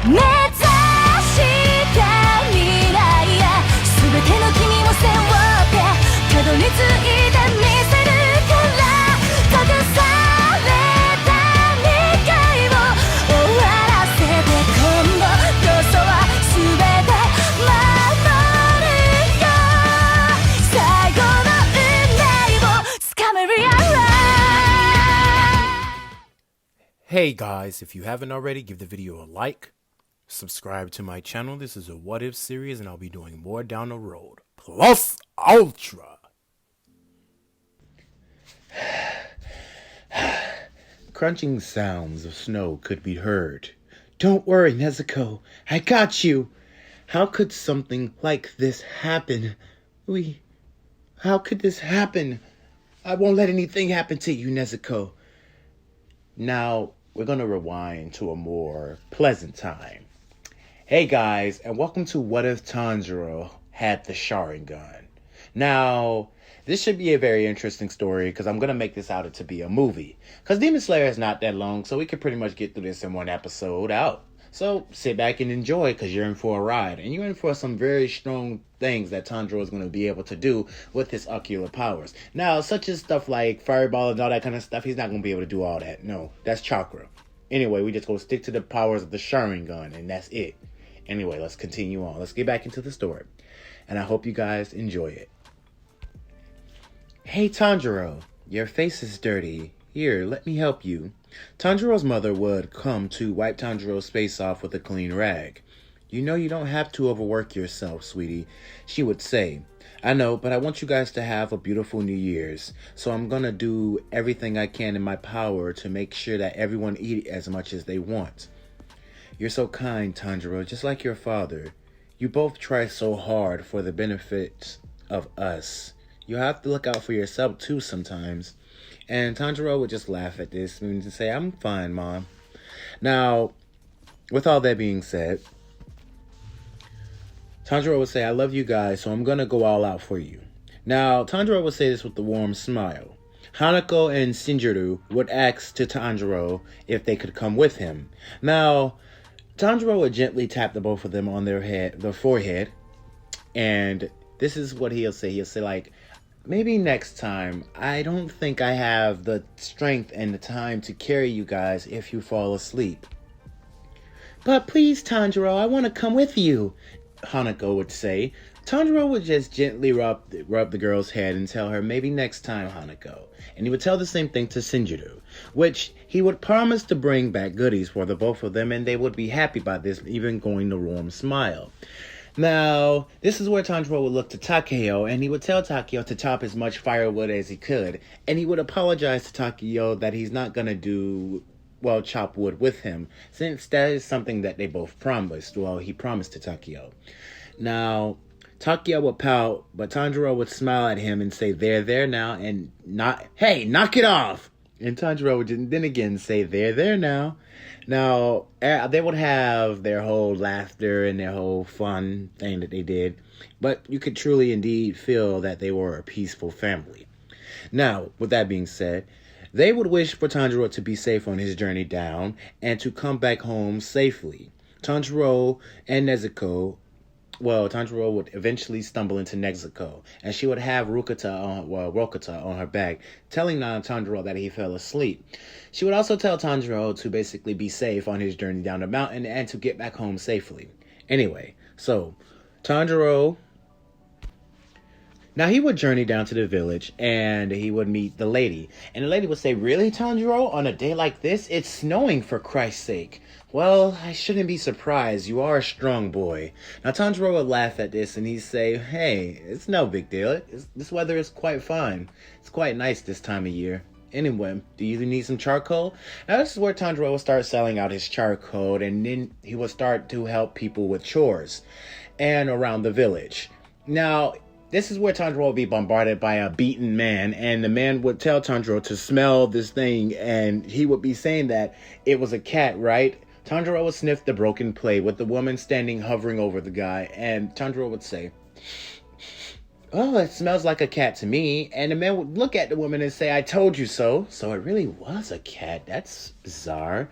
目指した未来や全ての君を背負ってたどり着いてみせるから閉ざされた未来を終わらせて今度こそは全て守るよ最後の運命をつかめるやろ Hey guys, if you haven't already, give the video a like, subscribe to my channel. This is a what if series and I'll be doing more down the road. Plus Ultra! Crunching sounds of snow could be heard. Don't worry, Nezuko. I got you. How could something like this happen? How could this happen? I won't let anything happen to you, Nezuko. Now, we're going to rewind to a more pleasant time. Hey guys, and welcome to What If Tanjiro Had the Sharingan. Now, this should be a very interesting story because I'm going to make this out to be a movie. Because Demon Slayer is not that long, so we can pretty much get through this in one episode out. So sit back and enjoy because you're in for a ride. And you're in for some very strong things that Tanjiro is going to be able to do with his ocular powers. Now, such as stuff like Fireball and all that kind of stuff, he's not going to be able to do all that. No, that's chakra. Anyway, we just go stick to the powers of the Sharingan, and that's it. Anyway, let's continue on. Let's get back into the story. And I hope you guys enjoy it. Hey, Tanjiro, your face is dirty. Here, let me help you. Tanjiro's mother would come to wipe Tanjiro's face off with a clean rag. You know you don't have to overwork yourself, sweetie, she would say. I know, but I want you guys to have a beautiful New Year's, so I'm gonna do everything I can in my power to make sure that everyone eat as much as they want. You're so kind, Tanjiro, just like your father. You both try so hard for the benefit of us. You have to look out for yourself too sometimes. And Tanjiro would just laugh at this and say, I'm fine, Mom. Now, with all that being said, Tanjiro would say, I love you guys, so I'm going to go all out for you. Now, Tanjiro would say this with a warm smile. Hanako and Shinjiro would ask to Tanjiro if they could come with him. Now, Tanjiro would gently tap the both of them on their forehead. And this is what he'll say. He'll say, like, maybe next time. I don't think I have the strength and the time to carry you guys if you fall asleep. But please, Tanjiro, I want to come with you, Hanako would say. Tanjiro would just gently rub the girl's head and tell her, maybe next time, Hanako. And he would tell the same thing to Shinjiro, which he would promise to bring back goodies for the both of them, and they would be happy by this, even going to warm smile. Now, this is where Tanjiro would look to Takeo, and he would tell Takeo to chop as much firewood as he could, and he would apologize to Takeo that he's not going to chop wood with him, since that is something that they both promised. Well, he promised to Takeo. Now, Takeo would pout, but Tanjiro would smile at him and say, there now, and hey, knock it off! And Tanjiro would then again say, there now. Now, they would have their whole laughter and their whole fun thing that they did, but you could truly indeed feel that they were a peaceful family. Now, with that being said, they would wish for Tanjiro to be safe on his journey down and to come back home safely. Tanjiro would eventually stumble into Nezuko, and she would have Rokata on her back, telling Tanjiro that he fell asleep. She would also tell Tanjiro to basically be safe on his journey down the mountain and to get back home safely. Anyway, so Tanjiro, now he would journey down to the village and he would meet the lady. And the lady would say, really, Tanjiro? On a day like this? It's snowing, for Christ's sake. Well, I shouldn't be surprised. You are a strong boy. Now, Tanjiro would laugh at this and he'd say, hey, it's no big deal. This weather is quite fine. It's quite nice this time of year. Anyway, do you need some charcoal? Now, this is where Tanjiro would start selling out his charcoal, and then he would start to help people with chores and around the village. Now, this is where Tanjiro would be bombarded by a beaten man, and the man would tell Tanjiro to smell this thing, and he would be saying that it was a cat, right? Tanjiro would sniff the broken plate with the woman hovering over the guy, and Tanjiro would say, oh, it smells like a cat to me. And the man would look at the woman and say, I told you so. So it really was a cat. That's bizarre.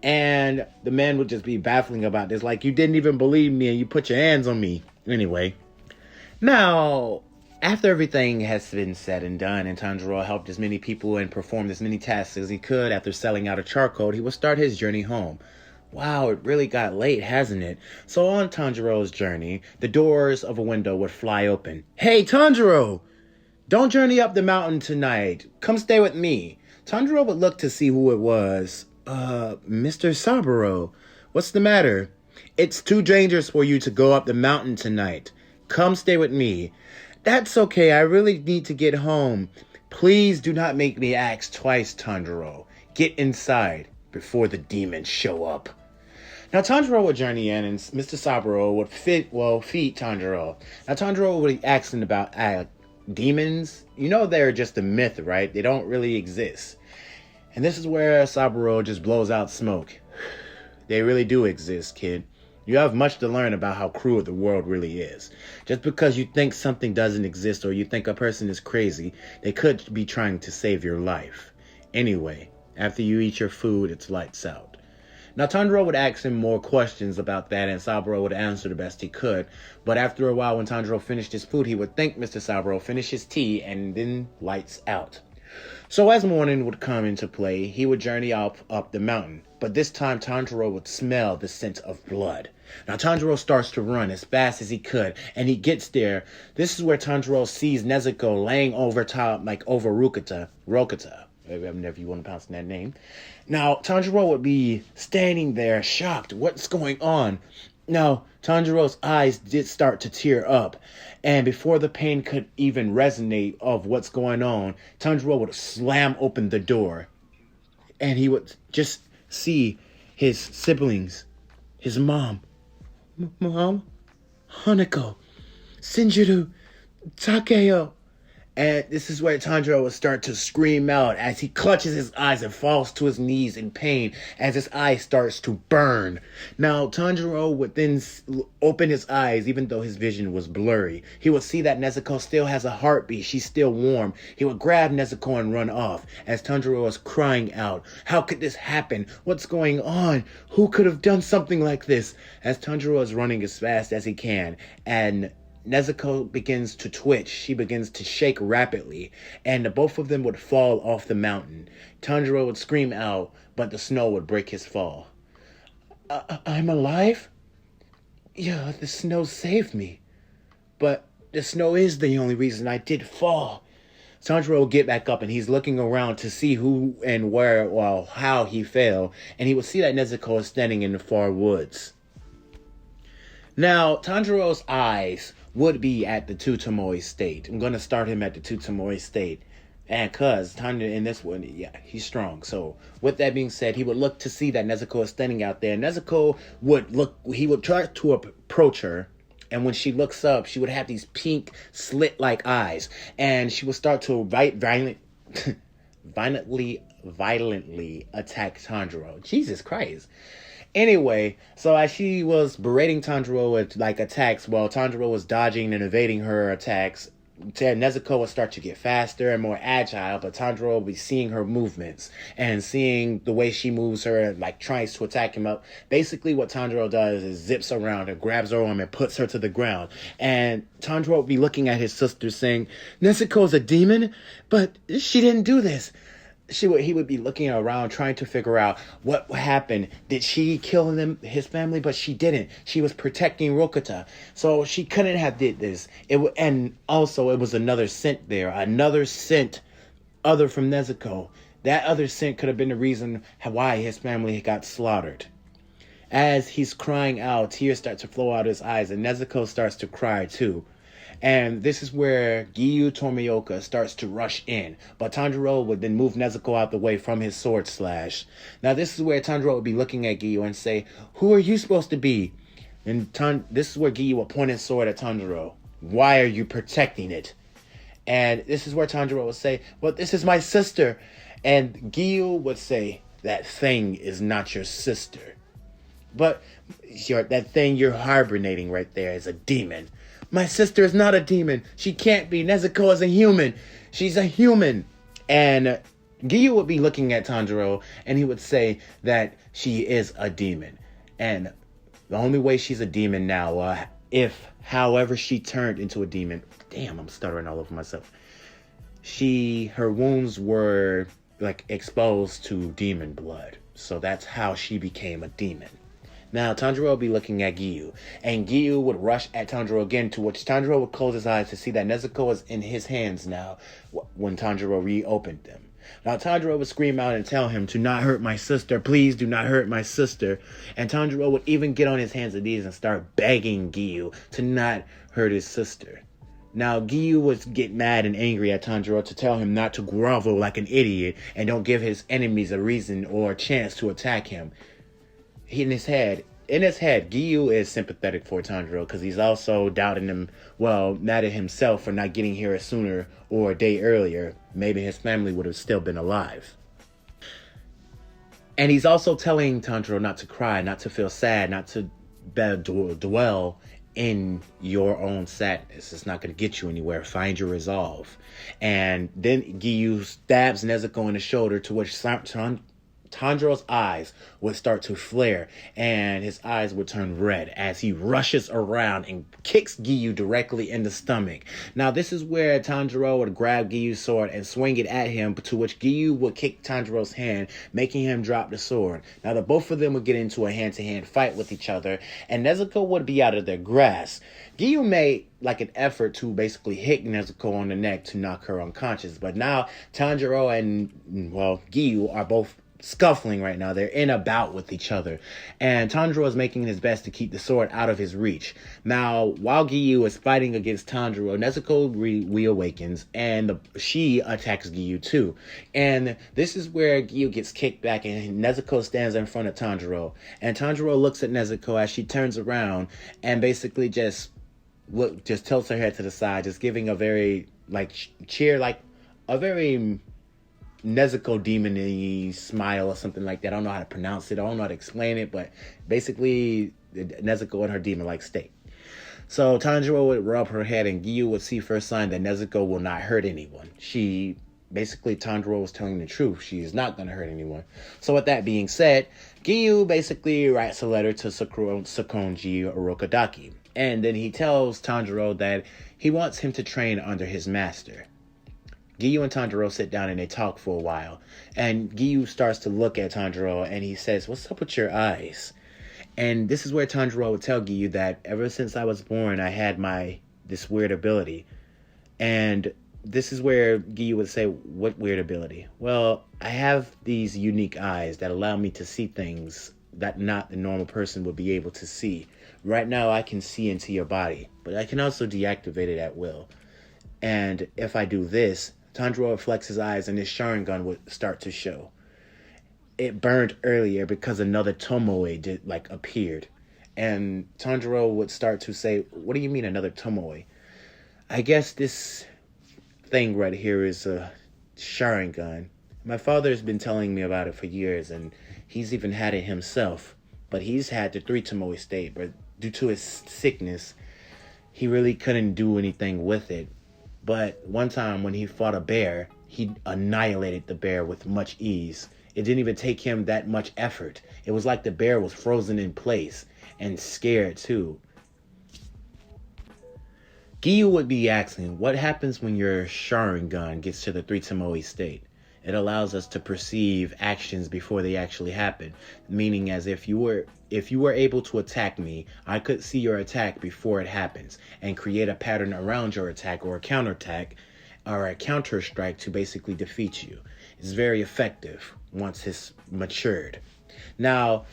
And the man would just be baffling about this. Like, you didn't even believe me and you put your hands on me. Anyway. Now, after everything has been said and done, and Tanjiro helped as many people and performed as many tasks as he could after selling out a charcoal, he would start his journey home. Wow, it really got late, hasn't it? So on Tanjiro's journey, the doors of a window would fly open. Hey, Tanjiro! Don't journey up the mountain tonight. Come stay with me. Tanjiro would look to see who it was. Mr. Saburo, what's the matter? It's too dangerous for you to go up the mountain tonight. Come stay with me. That's okay, I really need to get home. Please do not make me ask twice, Tanjiro. Get inside before the demons show up. Now Tanjiro would journey in and Mr. Saburo would feed Tanjiro. Now Tanjiro would be asking about demons. You know they're just a myth, right? They don't really exist. And this is where Saburo just blows out smoke. They really do exist, kid. You have much to learn about how cruel the world really is. Just because you think something doesn't exist or you think a person is crazy, they could be trying to save your life. Anyway, after you eat your food, it's lights out. Now Tanjiro would ask him more questions about that and Saburo would answer the best he could. But after a while when Tanjiro finished his food, he would thank Mr. Saburo, finish his tea, and then lights out. So as morning would come into play, he would journey up the mountain. But this time Tanjiro would smell the scent of blood. Now Tanjiro starts to run as fast as he could, and he gets there. This is where Tanjiro sees Nezuko laying over Rokata, whatever you want to pronounce that name. Now Tanjiro would be standing there shocked. What's going on? Now Tanjiro's eyes did start to tear up, and before the pain could even resonate of what's going on, Tanjiro would slam open the door, and he would just see his siblings, his mom, Hanako, Shinjiro, Takeo. And this is where Tanjiro would start to scream out as he clutches his eyes and falls to his knees in pain as his eye starts to burn. Now, Tanjiro would then open his eyes even though his vision was blurry. He would see that Nezuko still has a heartbeat. She's still warm. He would grab Nezuko and run off as Tanjiro was crying out, "How could this happen? What's going on? Who could have done something like this?" As Tanjiro is running as fast as he can, and Nezuko begins to twitch. She begins to shake rapidly, and the both of them would fall off the mountain. Tanjiro would scream out, but the snow would break his fall. I'm alive? Yeah, the snow saved me. But the snow is the only reason I did fall. Tanjiro will get back up, and he's looking around to see who and where, well, how he fell, and he will see that Nezuko is standing in the far woods. Now, Tanjiro's eyes would be at the Tsutomu Estate. I'm going to start him at the Tsutomu Estate. And cuz Tanjiro in this one, yeah, he's strong. So with that being said, he would look to see that Nezuko is standing out there. Nezuko he would try to approach her. And when she looks up, she would have these pink slit-like eyes. And she would start to violently attack Tanjiro. Jesus Christ. Anyway, so as she was berating Tanjiro with attacks, while Tanjiro was dodging and evading her attacks, Nezuko would start to get faster and more agile, but Tanjiro would be seeing her movements and seeing the way she moves her, tries to attack him up. Basically, what Tanjiro does is zips around and grabs her arm and puts her to the ground. And Tanjiro would be looking at his sister saying, "Nezuko's a demon? But she didn't do this." He would be looking around trying to figure out what happened. Did she kill his family? But she didn't. She was protecting Rokata, so she couldn't have did this. And also it was another scent there, another scent other from Nezuko. That other scent could have been the reason why his family got slaughtered. As he's crying out, tears start to flow out his eyes, and Nezuko starts to cry too. And this is where Giyu Tomioka starts to rush in. But Tanjiro would then move Nezuko out the way from his sword slash. Now this is where Tanjiro would be looking at Giyu and say, "Who are you supposed to be?" And this is where Giyu would point his sword at Tanjiro. "Why are you protecting it?" And this is where Tanjiro would say, "Well, this is my sister." And Giyu would say, "That thing is not your sister. But that thing you're hibernating right there is a demon." "My sister is not a demon. She can't be. Nezuko is a human. She's a human." And Giyu would be looking at Tanjiro and he would say that she is a demon. And the only way she's a demon now, if however she turned into a demon, damn, I'm stuttering all over myself. Her wounds were like exposed to demon blood. So that's how she became a demon. Now, Tanjiro would be looking at Giyu, and Giyu would rush at Tanjiro again, to which Tanjiro would close his eyes to see that Nezuko was in his hands now when Tanjiro reopened them. Now, Tanjiro would scream out and tell him to not hurt my sister. Please do not hurt my sister. And Tanjiro would even get on his hands and knees and start begging Giyu to not hurt his sister. Now, Giyu would get mad and angry at Tanjiro to tell him not to grovel like an idiot and don't give his enemies a reason or a chance to attack him. In his head, Giyu is sympathetic for Tanjiro because he's also doubting him, mad at himself for not getting here sooner or a day earlier. Maybe his family would have still been alive. And he's also telling Tanjiro not to cry, not to feel sad, not to dwell in your own sadness. It's not going to get you anywhere. Find your resolve. And then Giyu stabs Nezuko in the shoulder, to which Tanjiro's eyes would start to flare and his eyes would turn red as he rushes around and kicks Giyu directly in the stomach. Now, this is where Tanjiro would grab Giyu's sword and swing it at him, to which Giyu would kick Tanjiro's hand, making him drop the sword. Now, the both of them would get into a hand-to-hand fight with each other, and Nezuko would be out of their grasp. Giyu made like an effort to basically hit Nezuko on the neck to knock her unconscious, but now Tanjiro and, Giyu are both scuffling right now. They're in a bout with each other, and Tanjiro is making his best to keep the sword out of his reach. Now, while Giyu is fighting against Tanjiro, Nezuko reawakens, and she attacks Giyu too. And this is where Giyu gets kicked back, and Nezuko stands in front of Tanjiro. And Tanjiro looks at Nezuko as she turns around, and basically just tilts her head to the side, just giving a very a very Nezuko demon-y smile or something like that. I don't know how to pronounce it. I don't know how to explain it, but basically Nezuko in her demon-like state. So Tanjiro would rub her head, and Giyu would see first sign that Nezuko will not hurt anyone. Tanjiro was telling the truth. She is not going to hurt anyone. So with that being said, Giyu basically writes a letter to Sakonji Urokodaki. And then he tells Tanjiro that he wants him to train under his master. Giyu and Tanjiro sit down and they talk for a while. And Giyu starts to look at Tanjiro and he says, "What's up with your eyes?" And this is where Tanjiro would tell Giyu that ever since I was born, I had this weird ability. And this is where Giyu would say, "What weird ability?" "Well, I have these unique eyes that allow me to see things that not the normal person would be able to see. Right now, I can see into your body, but I can also deactivate it at will. And if I do this," Tanjiro would flex his eyes and his Sharingan would start to show. It burned earlier because another Tomoe appeared. And Tanjiro would start to say, "What do you mean another Tomoe?" "I guess this thing right here is a Sharingan. My father's been telling me about it for years, and he's even had it himself. But he's had the 3 Tomoe state, but due to his sickness, he really couldn't do anything with it. But one time when he fought a bear, he annihilated the bear with much ease. It didn't even take him that much effort. It was like the bear was frozen in place and scared too." Giyu would be asking, what happens when your Sharingan gets to the 3 Tomoe state? It allows us to perceive actions before they actually happen. Meaning as if you were able to attack me, I could see your attack before it happens and create a pattern around your attack or a counterattack or a counter strike to basically defeat you. It's very effective once it's matured. Now,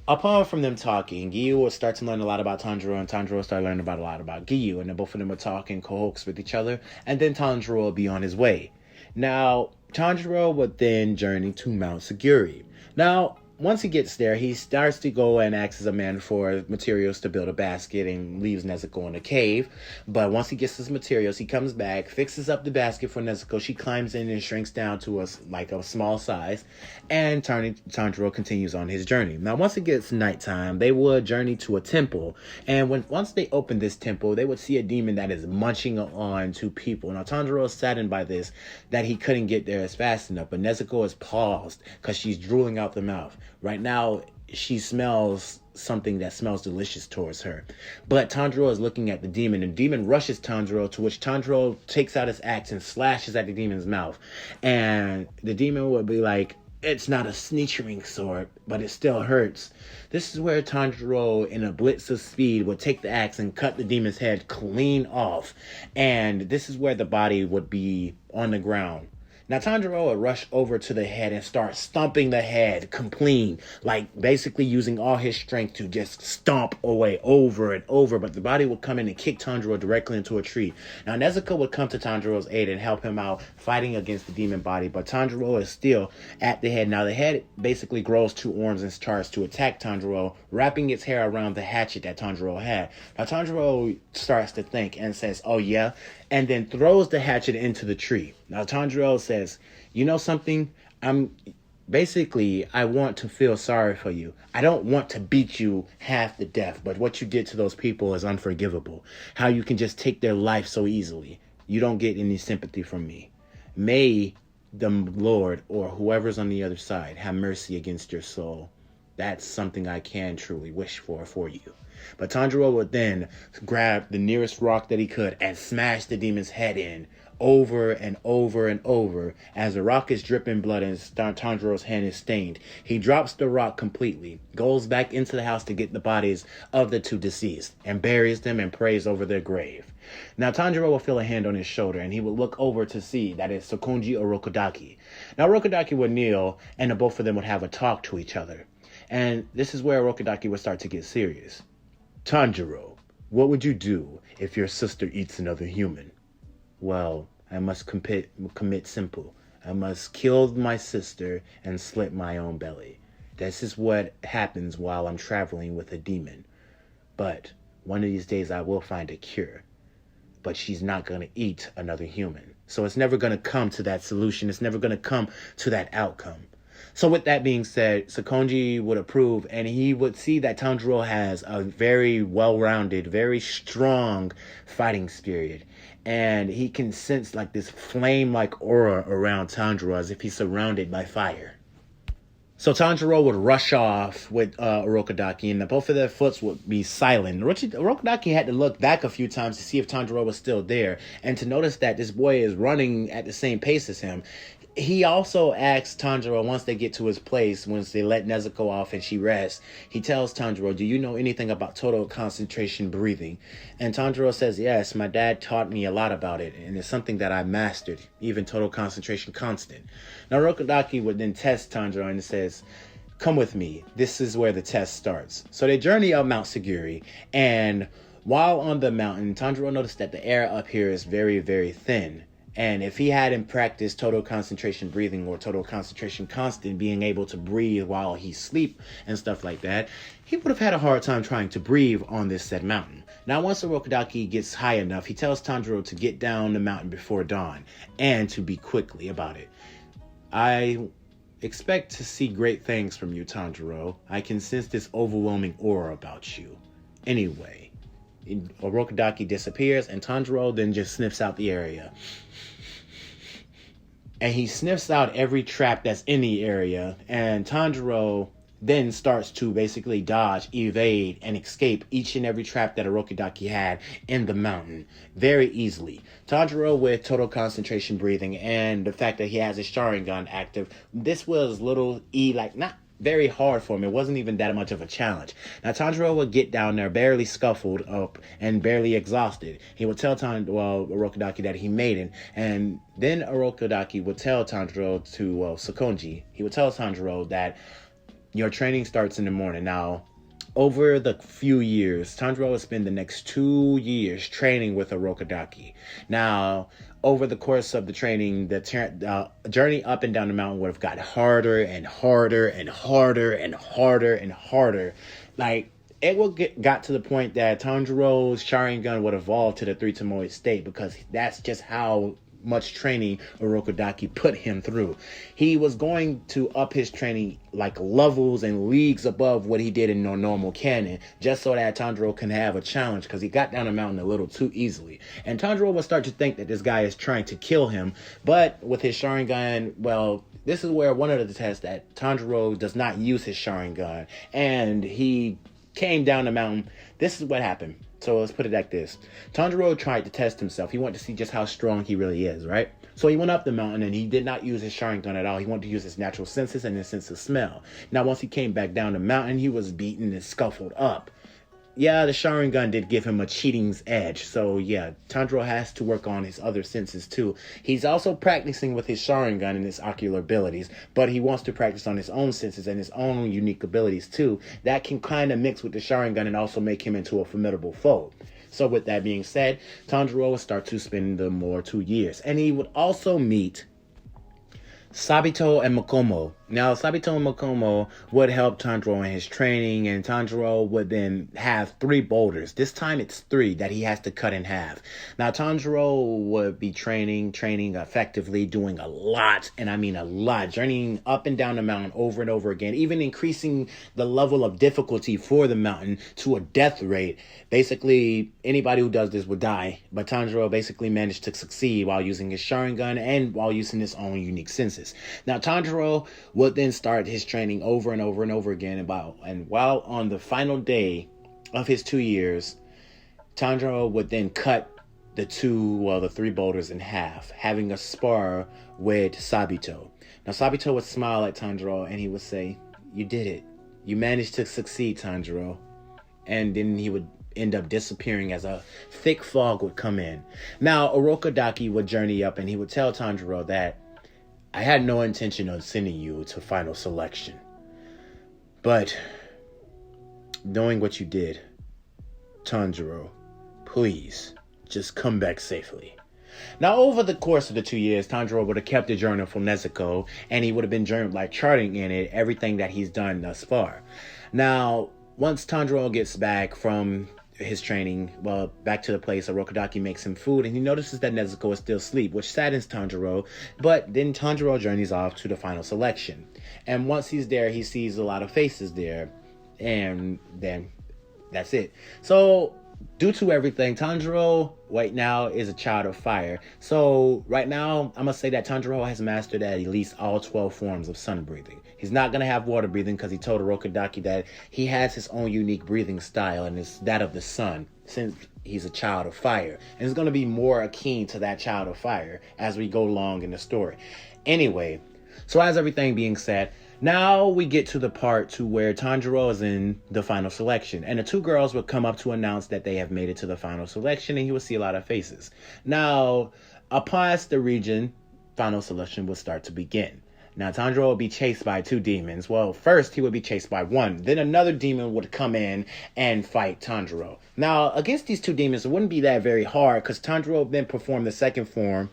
upon from them talking, Giyu will start to learn a lot about Tanjiro, and Tanjiro will start learning a lot about Giyu, and then both of them will talk and coax with each other, and then Tanjiro will be on his way. Now, Tanjiro would then journey to Mount Sagiri. Now, once he gets there, he starts to go and asks a man for materials to build a basket and leaves Nezuko in a cave. But once he gets his materials, he comes back, fixes up the basket for Nezuko. She climbs in and shrinks down to a small size. And Tanjiro continues on his journey. Now, once it gets nighttime, they would journey to a temple. And once they open this temple, they would see a demon that is munching on two people. Now, Tanjiro is saddened by this, that he couldn't get there as fast enough. But Nezuko is paused because she's drooling out the mouth. Right now, she smells something that smells delicious towards her. But Tanjiro is looking at the demon, and the demon rushes Tanjiro, to which Tanjiro takes out his axe and slashes at the demon's mouth. And the demon would be like, it's not a sneechering sword, but it still hurts. This is where Tanjiro, in a blitz of speed, would take the axe and cut the demon's head clean off. And this is where the body would be on the ground. Now, Tanjiro would rush over to the head and start stomping the head clean, like basically using all his strength to just stomp away over and over. But the body would come in and kick Tanjiro directly into a tree. Now, Nezuko would come to Tanjiro's aid and help him out fighting against the demon body. But Tanjiro is still at the head. Now, the head basically grows two arms and starts to attack Tanjiro, wrapping its hair around the hatchet that Tanjiro had. Now, Tanjiro starts to think and says, oh, yeah, and then throws the hatchet into the tree. Now, Tanjiro says, you know something? I want to feel sorry for you. I don't want to beat you half to death, but what you did to those people is unforgivable. How you can just take their life so easily. You don't get any sympathy from me. May the Lord or whoever's on the other side have mercy against your soul. That's something I can truly wish for you. But Tanjiro would then grab the nearest rock that he could and smash the demon's head in over and over and over. As the rock is dripping blood and Tanjiro's hand is stained, he drops the rock completely, goes back into the house to get the bodies of the two deceased, and buries them and prays over their grave. Now, Tanjiro will feel a hand on his shoulder, and he will look over to see that it's Sakonji Urokodaki. Now, Urokodaki would kneel, and the both of them would have a talk to each other. And this is where Urokodaki would start to get serious. Tanjiro, what would you do if your sister eats another human? Well, I must commit simple. I must kill my sister and slit my own belly. This is what happens while I'm traveling with a demon. But one of these days I will find a cure. But she's not going to eat another human. So it's never going to come to that solution. It's never going to come to that outcome. So with that being said, Sakonji would approve, and he would see that Tanjiro has a very well-rounded, very strong fighting spirit. And he can sense like this flame-like aura around Tanjiro as if he's surrounded by fire. So Tanjiro would rush off with Urokodaki, and both of their foots would be silent. Urokodaki had to look back a few times to see if Tanjiro was still there, and to notice that this boy is running at the same pace as him. He also asks Tanjiro, once they get to his place, once they let Nezuko off and she rests, he tells Tanjiro, do you know anything about total concentration breathing? And Tanjiro says, yes, my dad taught me a lot about it, and it's something that I mastered, even total concentration constant. Now, Urokodaki would then test Tanjiro and says, come with me. This is where the test starts. So they journey up Mount Sagiri, and while on the mountain, Tanjiro noticed that the air up here is very, very thin. And if he hadn't practiced total concentration breathing or total concentration constant, being able to breathe while he sleep and stuff like that, he would have had a hard time trying to breathe on this said mountain. Now, once Urokodaki gets high enough, he tells Tanjiro to get down the mountain before dawn and to be quickly about it. I expect to see great things from you, Tanjiro. I can sense this overwhelming aura about you. Anyway, Urokodaki disappears, and Tanjiro then just sniffs out the area. And he sniffs out every trap that's in the area, and Tanjiro then starts to basically dodge, evade, and escape each and every trap that Urokodaki had in the mountain very easily. Tanjiro, with total concentration breathing and the fact that he has his Sharingan active, this was not very hard for him. It wasn't even that much of a challenge. Now, Tanjiro would get down there barely scuffled up and barely exhausted. He would tell Urokodaki that he made it, and then Urokodaki would tell Tanjiro Sakonji. He would tell Tanjiro that your training starts in the morning. Now, over the few years, Tanjiro would spend the next 2 years training with Urokodaki. Now, over the course of the training, the journey up and down the mountain would have got harder and harder and harder and harder and harder. Like, it got to the point that Tanjiro's Sharingan would evolve to the Three Tomoe state, because that's just how much training Urokodaki put him through. He was going to up his training like levels and leagues above what he did in normal canon, just so that Tanjiro can have a challenge, because he got down the mountain a little too easily. And Tanjiro would start to think that this guy is trying to kill him, but with his Sharingan, well, this is where one of the tests that Tanjiro does not use his Sharingan, and he came down the mountain. This is what happened. So let's put it like this. Tanjiro tried to test himself. He wanted to see just how strong he really is, right? So he went up the mountain and he did not use his Sharingan at all. He wanted to use his natural senses and his sense of smell. Now, once he came back down the mountain, he was beaten and scuffled up. Yeah, the Sharingan did give him a cheating's edge. So yeah, Tanjiro has to work on his other senses too. He's also practicing with his Sharingan and his ocular abilities, but he wants to practice on his own senses and his own unique abilities too. That can kind of mix with the Sharingan and also make him into a formidable foe. So with that being said, Tanjiro will start to spend the more 2 years. And he would also meet Sabito and Makomo. Now, Sabito and Makomo would help Tanjiro in his training, and Tanjiro would then have 3 boulders. This time it's 3 that he has to cut in half. Now, Tanjiro would be training effectively, doing a lot, and I mean a lot, journeying up and down the mountain over and over again, even increasing the level of difficulty for the mountain to a death rate. Basically, anybody who does this would die, but Tanjiro basically managed to succeed while using his Sharingan and while using his own unique senses. Now, Tanjiro would then start his training over and over and over again. And while on the final day of his 2 years, Tanjiro would then cut the 3 boulders in half, having a spar with Sabito. Now, Sabito would smile at Tanjiro and he would say, "You did it. You managed to succeed, Tanjiro." And then he would end up disappearing as a thick fog would come in. Now, Urokodaki would journey up and he would tell Tanjiro that, "I had no intention of sending you to final selection, but knowing what you did, Tanjiro, please just come back safely." Now, over the course of the 2 years, Tanjiro would have kept a journal from Nezuko, and he would have been charting in it everything that he's done thus far. Now, once Tanjiro gets back from his training, back to the place, Urokodaki makes him food, and he notices that Nezuko is still asleep, which saddens Tanjiro. But then Tanjiro journeys off to the final selection, and once he's there, he sees a lot of faces there, and then that's it. So, due to everything, Tanjiro right now is a child of fire. So right now, I'm gonna say that Tanjiro has mastered at least all 12 forms of sun breathing. He's not gonna have water breathing because he told Urokodaki that he has his own unique breathing style, and it's that of the sun, since he's a child of fire. And it's gonna be more akin to that child of fire as we go along in the story. Anyway, so as everything being said, now we get to the part to where Tanjiro is in the final selection, and the 2 girls will come up to announce that they have made it to the final selection, and he will see a lot of faces. Now, upon the region, final selection will start to begin. Now, Tanjiro will be chased by 2 demons. Well, first he would be chased by 1. Then another demon would come in and fight Tanjiro. Now, against these 2 demons, it wouldn't be that very hard, because Tanjiro would then perform the second form.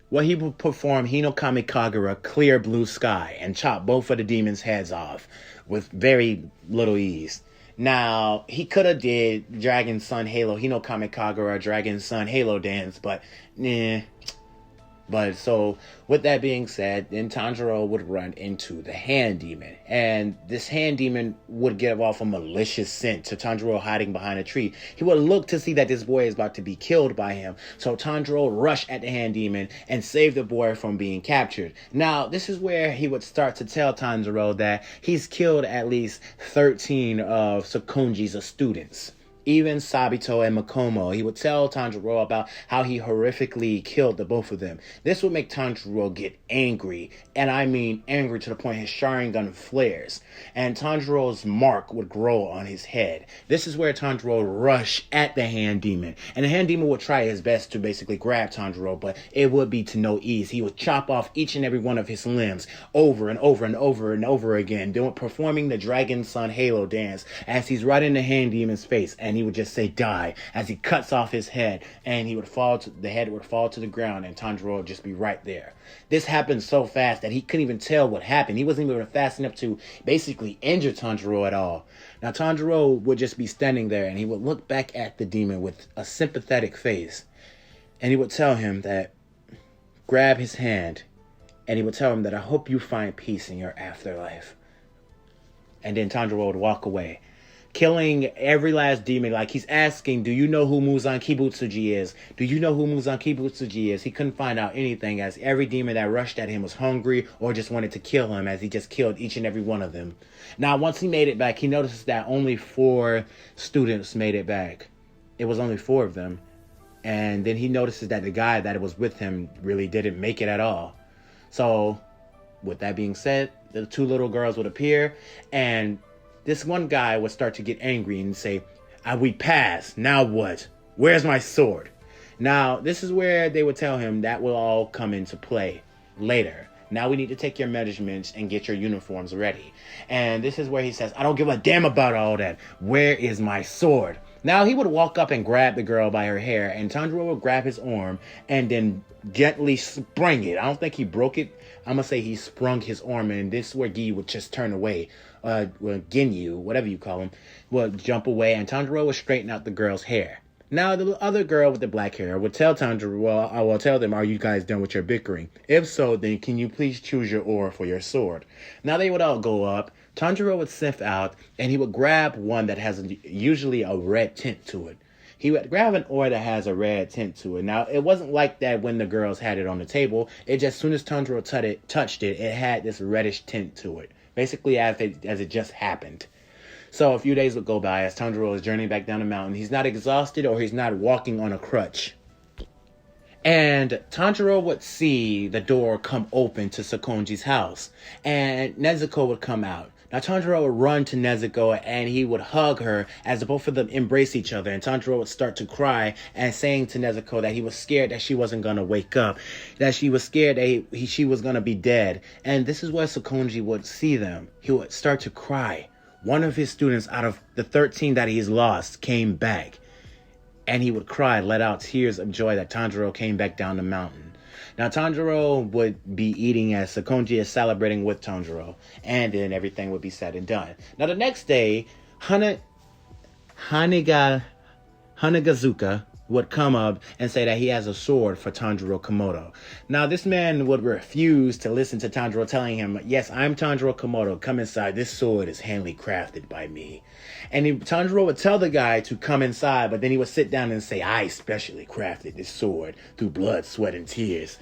Well, he would perform Hino Kami Kagura, Clear Blue Sky, and chop both of the demons' heads off with very little ease. Now, he could have did Dragon Sun Halo, Hino Kami Kagura, Dragon Sun Halo Dance, but But so, with that being said, then Tanjiro would run into the hand demon. And this hand demon would give off a malicious scent to Tanjiro hiding behind a tree. He would look to see that this boy is about to be killed by him. So Tanjiro rushed at the hand demon and saved the boy from being captured. Now, this is where he would start to tell Tanjiro that he's killed at least 13 of Sakonji's students. even Sabito and Makomo. He would tell Tanjiro about how he horrifically killed the both of them. This would make Tanjiro get angry, and I mean angry to the point his Sharingan flares, and Tanjiro's mark would grow on his head. This is where Tanjiro would rush at the hand demon, and the hand demon would try his best to basically grab Tanjiro, but it would be to no ease. He would chop off each and every one of his limbs over and over and over and over again, performing the Dragon Sun Halo dance as he's right in the hand demon's face, and he would just say die as he cuts off his head, and the head would fall to the ground, and Tanjiro would just be right there. This happened so fast that he couldn't even tell what happened. He wasn't even fast enough to basically injure Tanjiro at all. Now Tanjiro would just be standing there, and he would look back at the demon with a sympathetic face, and he would tell him that grab his hand, and he would tell him that I hope you find peace in your afterlife. And then Tanjiro would walk away, killing every last demon. Like, he's asking, do you know who Muzan Kibutsuji is? Do you know who Muzan Kibutsuji is? He couldn't find out anything, as every demon that rushed at him was hungry or just wanted to kill him, as he just killed each and every one of them. Now, once he made it back, he noticed that only 4 students made it back. It was only 4 of them. And then he notices that the guy that was with him really didn't make it at all. So, with that being said, the 2 little girls would appear, and this one guy would start to get angry and say, we passed, now what? Where's my sword? Now, this is where they would tell him that will all come into play later. Now we need to take your measurements and get your uniforms ready. And this is where he says, I don't give a damn about all that. Where is my sword? Now he would walk up and grab the girl by her hair, and Tanjiro would grab his arm and then gently spring it. I don't think he broke it. I'm going to say he sprung his arm, and this is where Giyu would just turn away. Ginyu, whatever you call him, would jump away, and Tanjiro would straighten out the girl's hair. Now, the other girl with the black hair would tell Tanjiro, well, I will tell them, are you guys done with your bickering? If so, then can you please choose your ore for your sword? Now, they would all go up. Tanjiro would sniff out, and he would grab one that has usually a red tint to it. He would grab an ore that has a red tint to it. Now, it wasn't like that when the girls had it on the table. It just, as soon as Tanjiro touched it, it had this reddish tint to it. Basically, as it just happened. So a few days would go by as Tanjiro is journeying back down the mountain. He's not exhausted, or he's not walking on a crutch. And Tanjiro would see the door come open to Sakonji's house, and Nezuko would come out. Now Tanjiro would run to Nezuko, and he would hug her as the both of them embrace each other. And Tanjiro would start to cry and saying to Nezuko that he was scared that she wasn't going to wake up, that she was scared that she was going to be dead. And this is where Sakonji would see them. He would start to cry. One of his students out of the 13 that he's lost came back, and he would cry, let out tears of joy that Tanjiro came back down the mountain. Now, Tanjiro would be eating as Sakonji is celebrating with Tanjiro, and then everything would be said and done. Now, the next day, Hanagazuka would come up and say that he has a sword for Tanjiro Komodo. Now, this man would refuse to listen to Tanjiro telling him, yes, I'm Tanjiro Komodo, come inside, this sword is handcrafted by me. And Tanjiro would tell the guy to come inside, but then he would sit down and say, I specially crafted this sword through blood, sweat, and tears.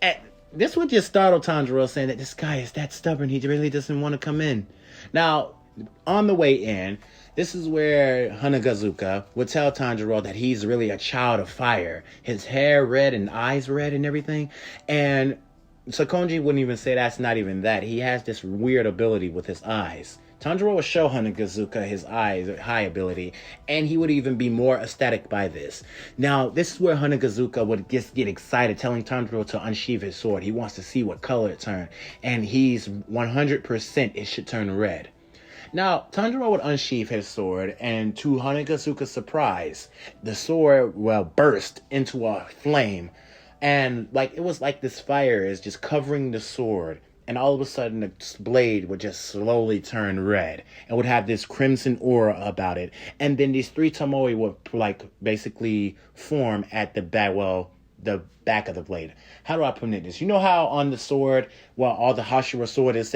And this would just startle Tanjiro, saying that this guy is that stubborn, he really doesn't want to come in. Now, on the way in, this is where Hanagazuka would tell Tanjiro that he's really a child of fire. His hair red and eyes red and everything. And Sakonji wouldn't even say that's not even that. He has this weird ability with his eyes. Tanjiro would show Hanagazuka his eyes, high ability, and he would even be more ecstatic by this. Now, this is where Hanagazuka would just get excited, telling Tanjiro to unsheath his sword. He wants to see what color it turned, and he's 100% it should turn red. Now, Tanjiro would unsheath his sword, and to Hanagazuka's surprise, the sword, burst into a flame. And, it was like this fire is just covering the sword. And all of a sudden, the blade would just slowly turn red. And would have this crimson aura about it. And then these 3 Tomoe would, basically form at the back, the back of the blade. How do I put this? You know how on the sword, all the Hashira sword is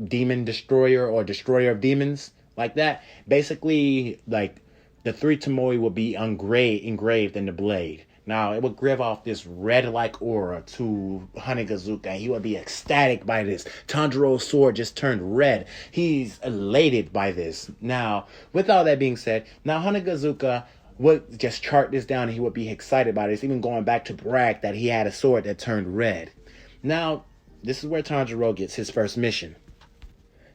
demon destroyer or destroyer of demons, like that. Basically, the 3 Tomoe will be engraved in the blade. Now, it would give off this red-like aura to Hanazuka. He would be ecstatic by this. Tanjiro's sword just turned red. He's elated by this. Now, with all that being said, now Hanazuka would just chart this down and he would be excited by this, even going back to brag that he had a sword that turned red. Now, this is where Tanjiro gets his first mission.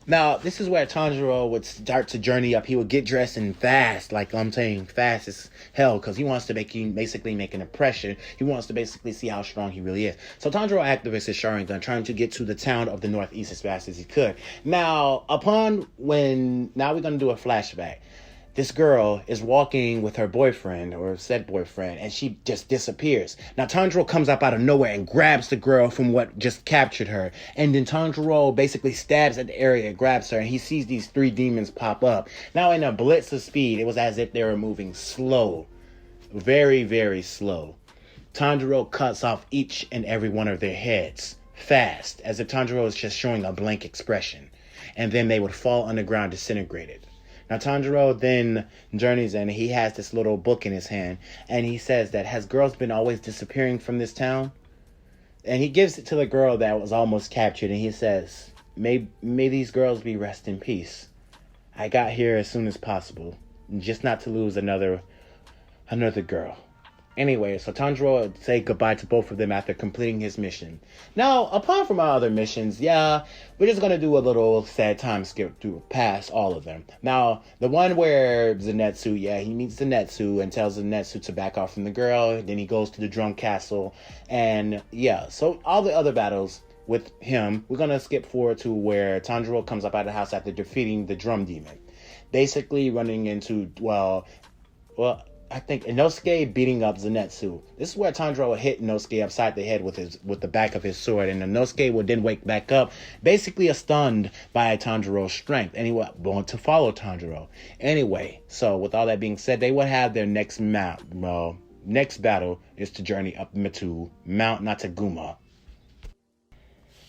Now, this is where Tanjiro would start to journey up. He would get dressed and fast, like I'm saying, fast as hell, because he wants to basically make an impression. He wants to basically see how strong he really is. So Tanjiro activates his Sharingan, trying to get to the town of the northeast as fast as he could. Now, now we're going to do a flashback. This girl is walking with her boyfriend, or said boyfriend, and she just disappears. Now, Tanjiro comes up out of nowhere and grabs the girl from what just captured her. And then Tanjiro basically stabs at the area and grabs her, and he sees these 3 demons pop up. Now, in a blitz of speed, it was as if they were moving slow. Very, very slow. Tanjiro cuts off each and every one of their heads. Fast, as if Tanjiro is just showing a blank expression. And then they would fall underground disintegrated. Now, Tanjiro then journeys in. He has this little book in his hand. And he says that, has girls been always disappearing from this town? And he gives it to the girl that was almost captured. And he says, may these girls be rest in peace. I got here as soon as possible. Just not to lose another girl. Anyway, so Tanjiro would say goodbye to both of them after completing his mission. Now, apart from our other missions, we're just going to do a little sad time skip through past all of them. Now, the one where Zenitsu, he meets Zenitsu and tells Zenitsu to back off from the girl. Then he goes to the drum castle. And so all the other battles with him, we're going to skip forward to where Tanjiro comes up out of the house after defeating the drum demon. Basically running into, I think Inosuke beating up Zenitsu. This is where Tanjiro would hit Inosuke upside the head with the back of his sword, and Inosuke would then wake back up, basically stunned by Tanjiro's strength, and he would want to follow Tanjiro. Anyway, so with all that being said, they would have their next battle is to journey up to Mount Natagumo.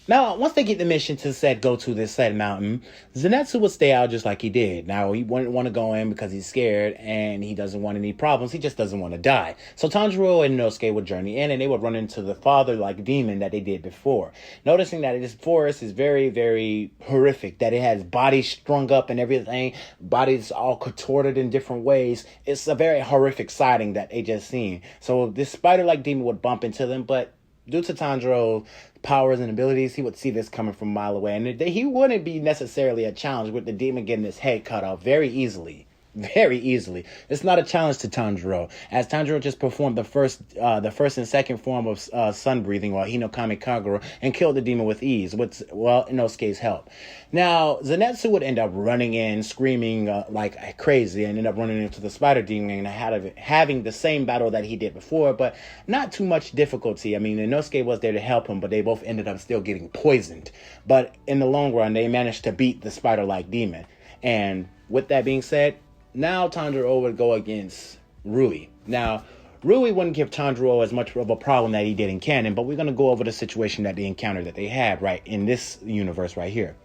Now, once they get the mission to go to this said mountain, Zenitsu would stay out just like he did. Now, he wouldn't want to go in because he's scared and he doesn't want any problems. He just doesn't want to die. So Tanjiro and Inosuke would journey in and they would run into the father-like demon that they did before. Noticing that this forest is very, very horrific, that it has bodies strung up and everything, bodies all contorted in different ways. It's a very horrific sighting that they just seen. So this spider-like demon would bump into them, but due to Tanjiro's powers and abilities, he would see this coming from a mile away. And he wouldn't be necessarily a challenge with the demon getting his head cut off very easily. Very easily. It's not a challenge to Tanjiro, as Tanjiro just performed the first and second form of sun breathing, or Hinokami Kagura, and killed the demon with ease, with Inosuke's help. Now, Zenitsu would end up running in, screaming like crazy, and end up running into the spider demon and having the same battle that he did before, but not too much difficulty. I mean, Inosuke was there to help him, but they both ended up still getting poisoned. But in the long run, they managed to beat the spider-like demon. And with that being said, now Tanjiro would go against Rui. Now, Rui wouldn't give Tanjiro as much of a problem that he did in canon, but we're going to go over the situation that they encountered that they had right in this universe right here.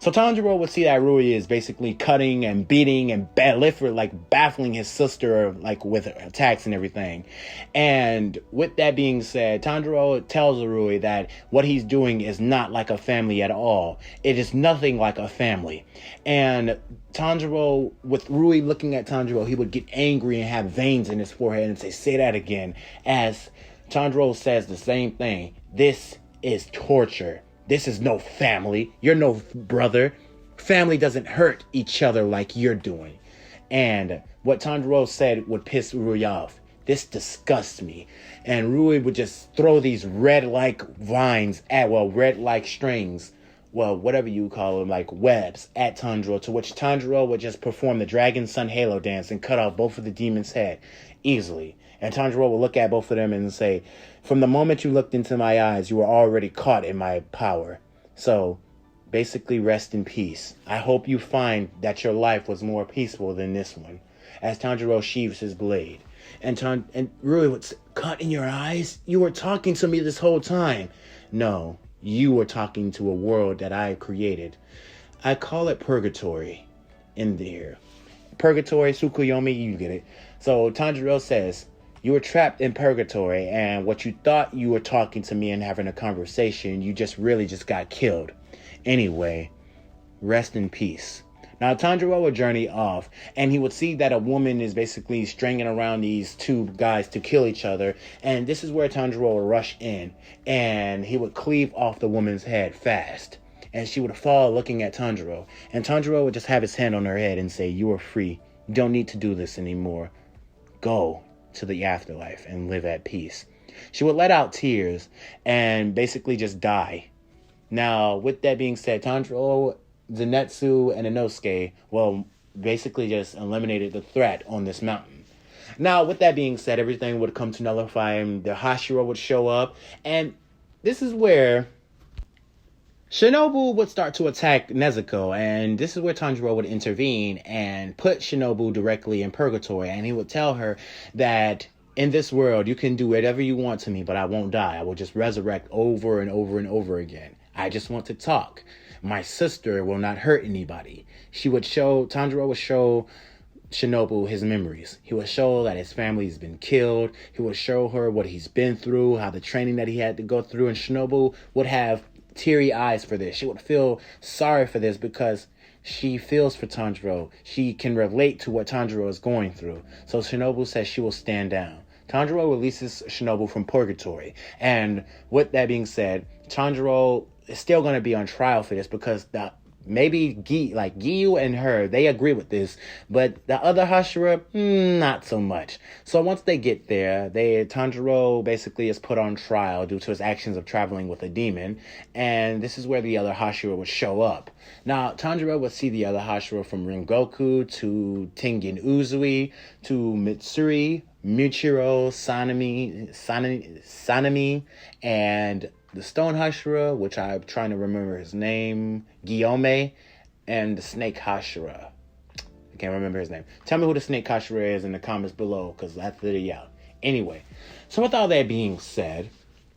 So Tanjiro would see that Rui is basically cutting and beating and baffling his sister with attacks and everything. And with that being said, Tanjiro tells Rui that what he's doing is not like a family at all. It is nothing like a family. And Tanjiro, with Rui looking at Tanjiro, he would get angry and have veins in his forehead and say that again. As Tanjiro says the same thing. This is torture. This is no family. You're no brother. Family doesn't hurt each other like you're doing. And what Tanjiro said would piss Rui off. This disgusts me. And Rui would just throw these red-like vines red-like strings, whatever you call them, like webs, at Tanjiro, to which Tanjiro would just perform the Dragon Sun Halo dance and cut off both of the demons' head easily. And Tanjiro will look at both of them and say, from the moment you looked into my eyes, you were already caught in my power. So, basically, rest in peace. I hope you find that your life was more peaceful than this one. As Tanjiro sheaves his blade. And Rui would say, cut in your eyes? You were talking to me this whole time. No, you were talking to a world that I created. I call it purgatory in there. Purgatory, Tsukuyomi, you get it. So Tanjiro says, You were trapped in purgatory, and what you thought you were talking to me and having a conversation, you just really just got killed. Anyway, rest in peace. Now, Tanjiro would journey off, and he would see that a woman is basically stringing around these two guys to kill each other. And this is where Tanjiro would rush in, and he would cleave off the woman's head fast. And she would fall looking at Tanjiro. And Tanjiro would just have his hand on her head and say, "You are free. You don't need to do this anymore. Go to the afterlife and live at peace." She would let out tears and basically just die. Now, with that being said, Tanjiro, Zenitsu, and Inosuke, well, basically just eliminated the threat on this mountain. Now, with that being said, everything would come to nullify him. The Hashira would show up, and this is where Shinobu would start to attack Nezuko, and this is where Tanjiro would intervene and put Shinobu directly in purgatory, and he would tell her that in this world, you can do whatever you want to me, but I won't die. I will just resurrect over and over and over again. I just want to talk. My sister will not hurt anybody. Tanjiro would show Shinobu his memories. He would show that his family has been killed. He would show her what he's been through, how the training that he had to go through, and Shinobu would have teary eyes for this. She would feel sorry for this because she feels for Tanjiro. She can relate to what Tanjiro is going through. So Shinobu says she will stand down. Tanjiro releases Shinobu from purgatory. And with that being said, Tanjiro is still going to be on trial for this because Giyu and her, they agree with this, but the other Hashira, not so much. So once they get there, Tanjiro basically is put on trial due to his actions of traveling with a demon, and this is where the other Hashira would show up. Now, Tanjiro would see the other Hashira from Rengoku to Tengen Uzui to Mitsuri, Muichiro, Sanemi, and the Stone Hashira, which I'm trying to remember his name, Guillaume, and the Snake Hashira. I can't remember his name. Tell me who the Snake Hashira is in the comments below, because that's the out. Anyway, so with all that being said,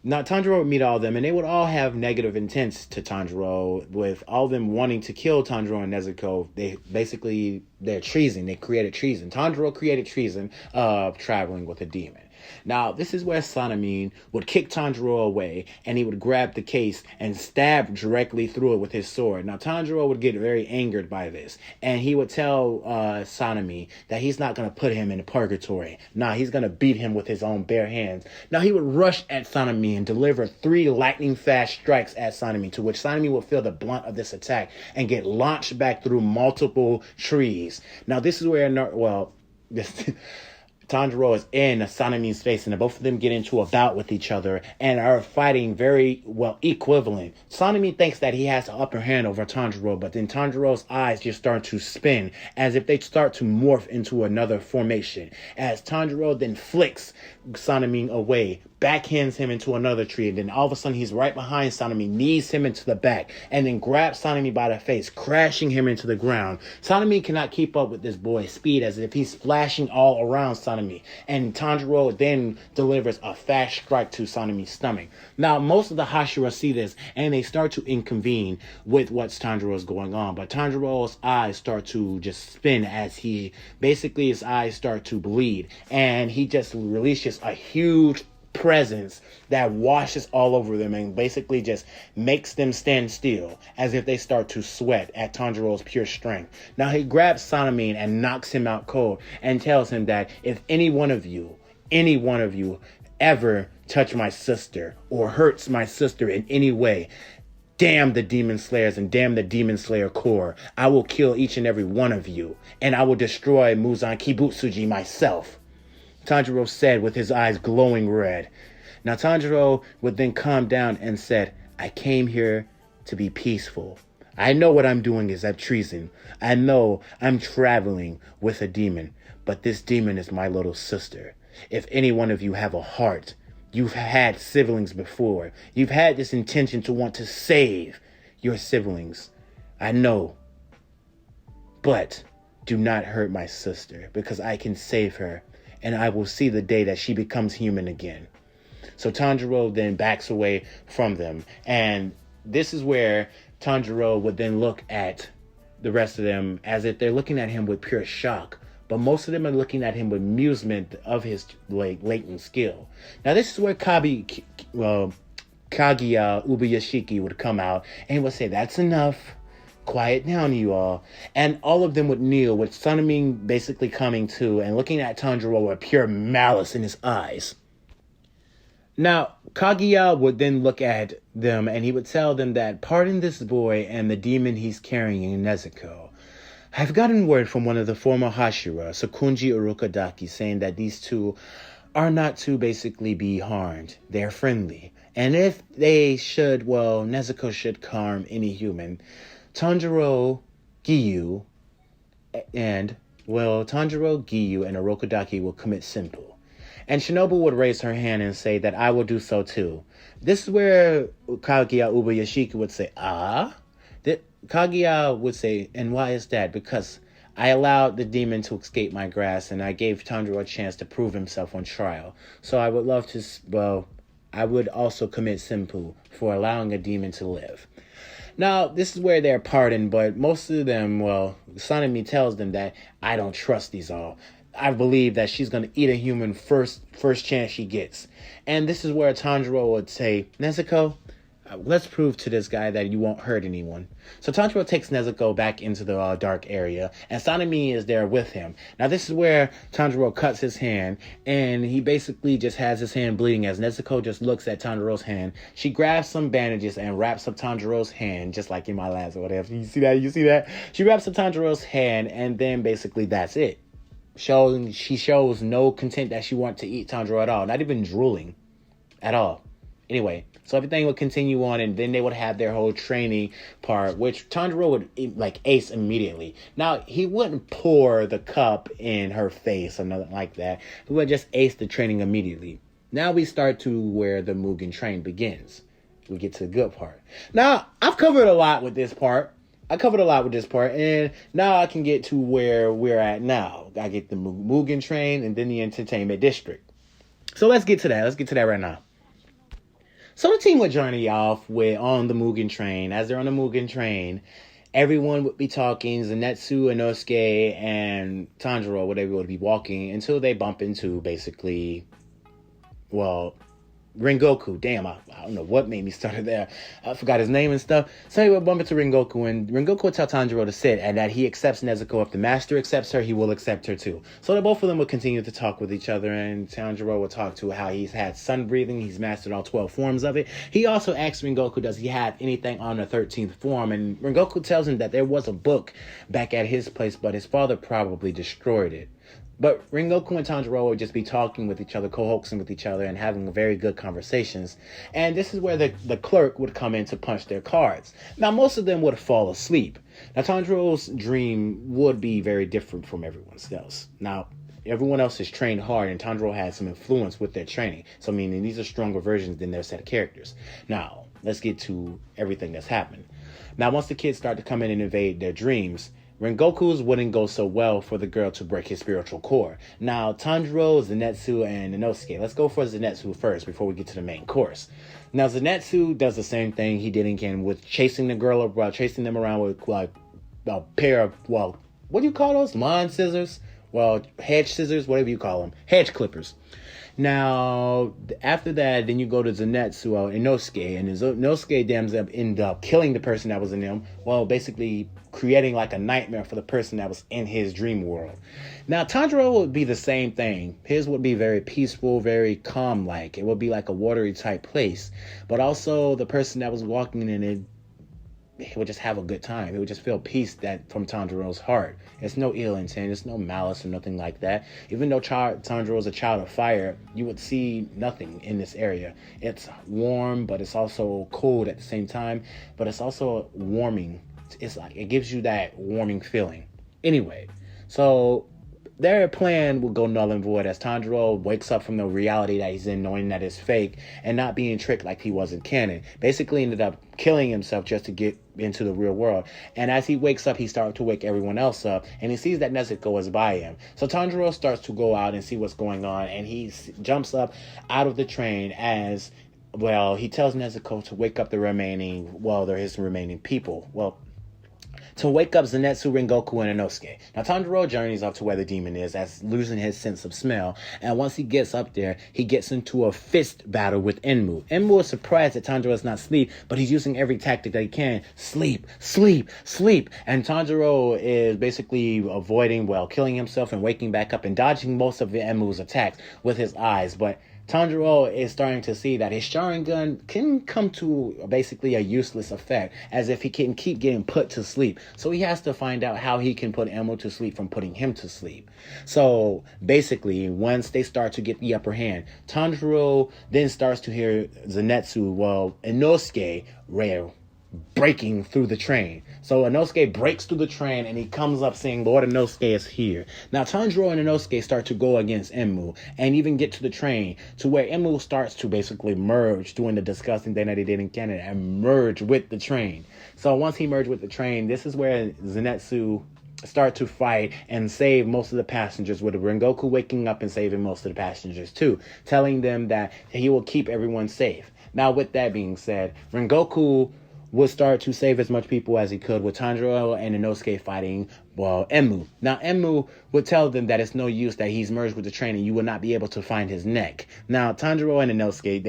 now Tanjiro would meet all of them, and they would all have negative intents to Tanjiro, with all of them wanting to kill Tanjiro and Nezuko. They're treason. They created treason. Tanjiro created treason of traveling with a demon. Now, this is where Sanemi would kick Tanjiro away, and he would grab the case and stab directly through it with his sword. Now, Tanjiro would get very angered by this, and he would tell Sanemi that he's not going to put him in purgatory. Nah, he's going to beat him with his own bare hands. Now, he would rush at Sanemi and deliver 3 lightning-fast strikes at Sanemi, to which Sanemi would feel the blunt of this attack and get launched back through multiple trees. Now, this is where, Tanjiro is in Sanemi's face, and both of them get into a bout with each other and are fighting very well equivalent. Sanemi thinks that he has the upper hand over Tanjiro, but then Tanjiro's eyes just start to spin as if they start to morph into another formation. As Tanjiro then flicks Sanemi away, backhands him into another tree, and then all of a sudden he's right behind Sanemi, knees him into the back, and then grabs Sanemi by the face, crashing him into the ground. Sanemi cannot keep up with this boy's speed, as if he's splashing all around Sanemi, and Tanjiro then delivers a fast strike to Sanemi's stomach. Now, most of the Hashira see this, and they start to inconvene with what's Tanjiro's going on, but Tanjiro's eyes start to just spin as his eyes start to bleed, and he just releases a huge presence that washes all over them and basically just makes them stand still as if they start to sweat at Tanjiro's pure strength. Now he grabs Sanemi and knocks him out cold and tells him that if any one of you ever touch my sister or hurts my sister in any way, damn the Demon Slayers and damn the Demon Slayer Corps. I will kill each and every one of you, and I will destroy Muzan Kibutsuji myself, Tanjiro said with his eyes glowing red. Now Tanjiro would then calm down and said, I came here to be peaceful. I know what I'm doing is treason. I know I'm traveling with a demon, but this demon is my little sister. If any one of you have a heart, you've had siblings before. You've had this intention to want to save your siblings. I know. But do not hurt my sister, because I can save her, and I will see the day that she becomes human again. So Tanjiro then backs away from them. And this is where Tanjiro would then look at the rest of them as if they're looking at him with pure shock. but most of them are looking at him with amusement of his latent skill. Now this is where Kaguya Ubuyashiki would come out and would say, "That's enough. Quiet down, you all." And all of them would kneel, with Sanemi basically coming to and looking at Tanjiro with pure malice in his eyes. Now, Kaguya would then look at them and he would tell them that, "Pardon this boy and the demon he's carrying in Nezuko. I've gotten word from one of the former Hashira, Sakunji Urokodaki, saying that these two are not to basically be harmed. They're friendly. And if they should, well, Nezuko should harm any human. Tanjiro, Giyu, and Urokodaki will commit simple." And Shinobu would raise her hand and say that, "I will do so too." This is where Kaguya Ubuyashiki would say, Kaguya would say, "And why is that?" "Because I allowed the demon to escape my grasp, and I gave Tanjiro a chance to prove himself on trial. So I would love to, I would also commit simpu for allowing a demon to live." Now, this is where they're pardoned, but most of them, Sanemi tells them that, "I don't trust these all. I believe that she's going to eat a human first chance she gets." And this is where Tanjiro would say, "Nezuko, let's prove to this guy that you won't hurt anyone." So Tanjiro takes Nezuko back into the dark area, and Sanemi is there with him. Now this is where Tanjiro cuts his hand, and he basically just has his hand bleeding as Nezuko just looks at Tanjiro's hand. She grabs some bandages and wraps up Tanjiro's hand, just like in my last or whatever. You see that? She wraps up Tanjiro's hand, and then basically that's it. She shows no content that she wants to eat Tanjiro at all, not even drooling at all. Anyway, so everything would continue on, and then they would have their whole training part, which Tanjiro would ace immediately. Now, he wouldn't pour the cup in her face or nothing like that. He would just ace the training immediately. Now we start to where the Mugen train begins. We get to the good part. Now, I've covered a lot with this part. And now I can get to where we're at now. I get the Mugen train and then the entertainment district. So let's get to that. Let's get to that right now. So the team would journey off on the Mugen train. As they're on the Mugen train, everyone would be talking. Zenitsu, Inosuke, and Tanjiro, whatever, would be walking until they bump into basically, Rengoku. Damn, I don't know what made me start there. I forgot his name and stuff. So he would bump into Rengoku, and Rengoku would tell Tanjiro to sit, and that he accepts Nezuko. If the master accepts her, he will accept her too. So that both of them would continue to talk with each other, and Tanjiro would talk to how he's had sun breathing. He's mastered all 12 forms of it. He also asks Rengoku, does he have anything on the 13th form? And Rengoku tells him that there was a book back at his place, but his father probably destroyed it. But Rengoku and Tanjiro would just be talking with each other, co-hoaxing with each other, and having very good conversations. And this is where the clerk would come in to punch their cards. Now, most of them would fall asleep. Now, Tanjiro's dream would be very different from everyone else. Now, everyone else is trained hard, and Tanjiro has some influence with their training. So, meaning these are stronger versions than their set of characters. Now, let's get to everything that's happened. Now, once the kids start to come in and invade their dreams, Rengoku's wouldn't go so well for the girl to break his spiritual core. Now, Tanjiro, Zenitsu, and Inosuke. Let's go for Zenitsu first before we get to the main course. Now, Zenitsu does the same thing he did in Ken with chasing the girl around, chasing them around with a pair of, what do you call those? Lawn scissors? Hedge scissors, whatever you call them. Hedge clippers. Now, after that, then you go to Zenitsu Inosuke, and Inosuke end up killing the person that was in him, basically creating like a nightmare for the person that was in his dream world. Now, Tanjiro would be the same thing. His would be very peaceful, very calm-like. It would be like a watery type place. But also, the person that was walking in it, he would just have a good time. He would just feel peace from Tanjiro's heart. It's no ill intent. It's no malice or nothing like that. Even though Tanjiro is a child of fire, you would see nothing in this area. It's warm, but it's also cold at the same time. But it's also warming. It gives you that warming feeling. Anyway, so their plan will go null and void as Tanjiro wakes up from the reality that he's in, knowing that it's fake, and not being tricked like he was in canon. Basically ended up killing himself just to get into the real world. And as he wakes up, he starts to wake everyone else up, and he sees that Nezuko is by him. So Tanjiro starts to go out and see what's going on, and he jumps up out of the train as, he tells Nezuko to wake up his remaining people. to wake up Zenitsu, Rengoku, and Inosuke. Now, Tanjiro journeys up to where the demon is, as losing his sense of smell, and once he gets up there, he gets into a fist battle with Enmu. Enmu is surprised that Tanjiro is not asleep, but he's using every tactic that he can. Sleep, sleep, sleep. And Tanjiro is basically avoiding, killing himself and waking back up and dodging most of Enmu's attacks with his eyes, but Tanjiro is starting to see that his Sharingan can come to basically a useless effect, as if he can keep getting put to sleep. So he has to find out how he can put Enmu to sleep from putting him to sleep. So basically, once they start to get the upper hand, Tanjiro then starts to hear Zenitsu, Inosuke, breaking through the train. So Inosuke breaks through the train and he comes up saying, Lord Inosuke is here. Now Tanjiro and Inosuke start to go against Enmu and even get to the train to where Enmu starts to basically merge, doing the disgusting thing that he did in Canada, and merge with the train. So once he merged with the train, this is where Zenitsu start to fight and save most of the passengers, with Rengoku waking up and saving most of the passengers too, telling them that he will keep everyone safe. Now with that being said, Rengoku would start to save as much people as he could, with Tanjiro and Inosuke fighting, Enmu. Now, Enmu would tell them that it's no use, that he's merged with the train and you will not be able to find his neck. Now, Tanjiro and Inosuke,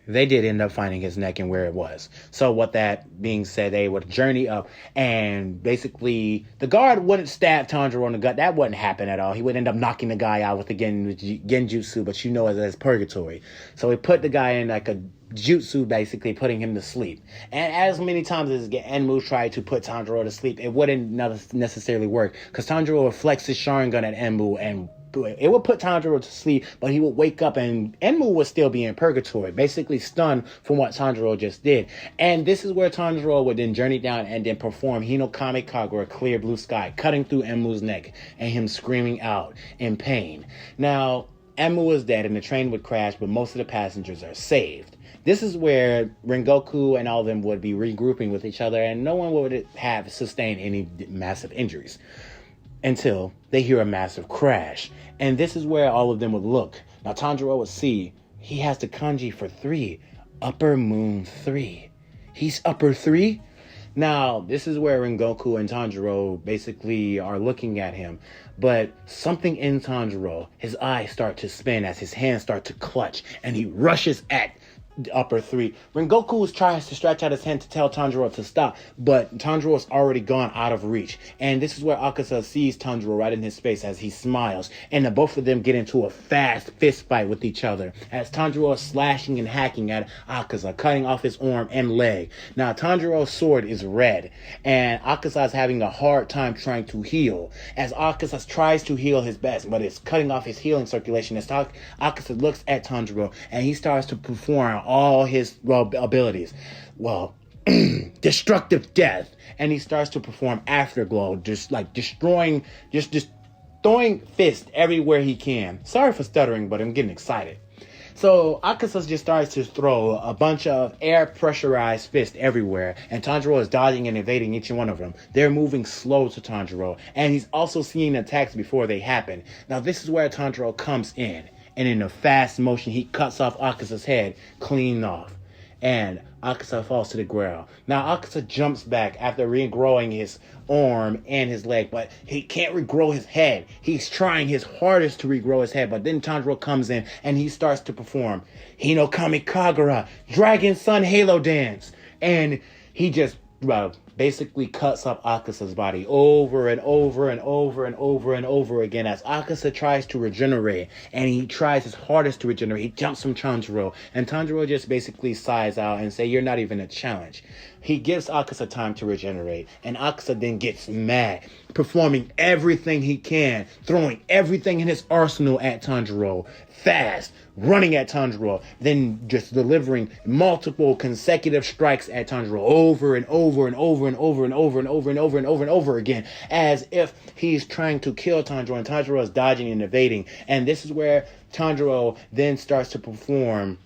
they did end up finding his neck and where it was. So with that being said, they would journey up, and basically the guard wouldn't stab Tanjiro in the gut. That wouldn't happen at all. He would end up knocking the guy out with the genjutsu, but you know it as purgatory. So he put the guy in like a jutsu, basically putting him to sleep. And as many times as Enmu tried to put Tanjiro to sleep, it wouldn't necessarily work, because Tanjiro would flex his Sharingan at Enmu and it would put Tanjiro to sleep, but he would wake up and Enmu would still be in purgatory, basically stunned from what Tanjiro just did. And this is where Tanjiro would then journey down and then perform Hino Kame Kagura, Clear Blue Sky, cutting through Enmu's neck and him screaming out in pain. Now, Enmu is dead and the train would crash, but most of the passengers are saved. This is where Rengoku and all of them would be regrouping with each other, and no one would have sustained any massive injuries until they hear a massive crash. And this is where all of them would look. Now Tanjiro would see he has the kanji for 3. Upper Moon 3. He's upper 3? Now, this is where Rengoku and Tanjiro basically are looking at him. But something in Tanjiro, his eyes start to spin as his hands start to clutch, and he rushes at upper 3. Rengoku tries to stretch out his hand to tell Tanjiro to stop, but Tanjiro's already gone out of reach. And this is where Akaza sees Tanjiro right in his face as he smiles, and the both of them get into a fast fist fight with each other as Tanjiro is slashing and hacking at Akaza, cutting off his arm and leg. Now Tanjiro's sword is red, and Akaza is having a hard time trying to heal, as Akaza tries to heal his best, but it's cutting off his healing circulation as Akaza looks at Tanjiro and he starts to perform all his abilities. Destructive death. And he starts to perform Afterglow, just like throwing fists everywhere he can. Sorry for stuttering, but I'm getting excited. So Akaza just starts to throw a bunch of air pressurized fists everywhere, and Tanjiro is dodging and evading each one of them. They're moving slow to Tanjiro, and he's also seeing attacks before they happen. Now this is where Tanjiro comes in, and in a fast motion, he cuts off Akaza's head clean off. And Akaza falls to the ground. Now Akaza jumps back after regrowing his arm and his leg, but he can't regrow his head. He's trying his hardest to regrow his head, but then Tanjiro comes in and he starts to perform Hino Kame Kagura, Dragon Sun Halo Dance. And he just basically cuts up Akaza's body over and over and over and over and over again as Akaza tries to regenerate, and he tries his hardest to regenerate. He jumps from Tanjiro, and Tanjiro just basically sighs out and say, "You're not even a challenge." He gives Akaza time to regenerate, and Akaza then gets mad, performing everything he can, throwing everything in his arsenal at Tanjiro, fast, running at Tanjiro, then just delivering multiple consecutive strikes at Tanjiro over and over and over and over and over and over and over and over and over again, as if he's trying to kill Tanjiro, and Tanjiro is dodging and evading. And this is where Tanjiro then starts to perform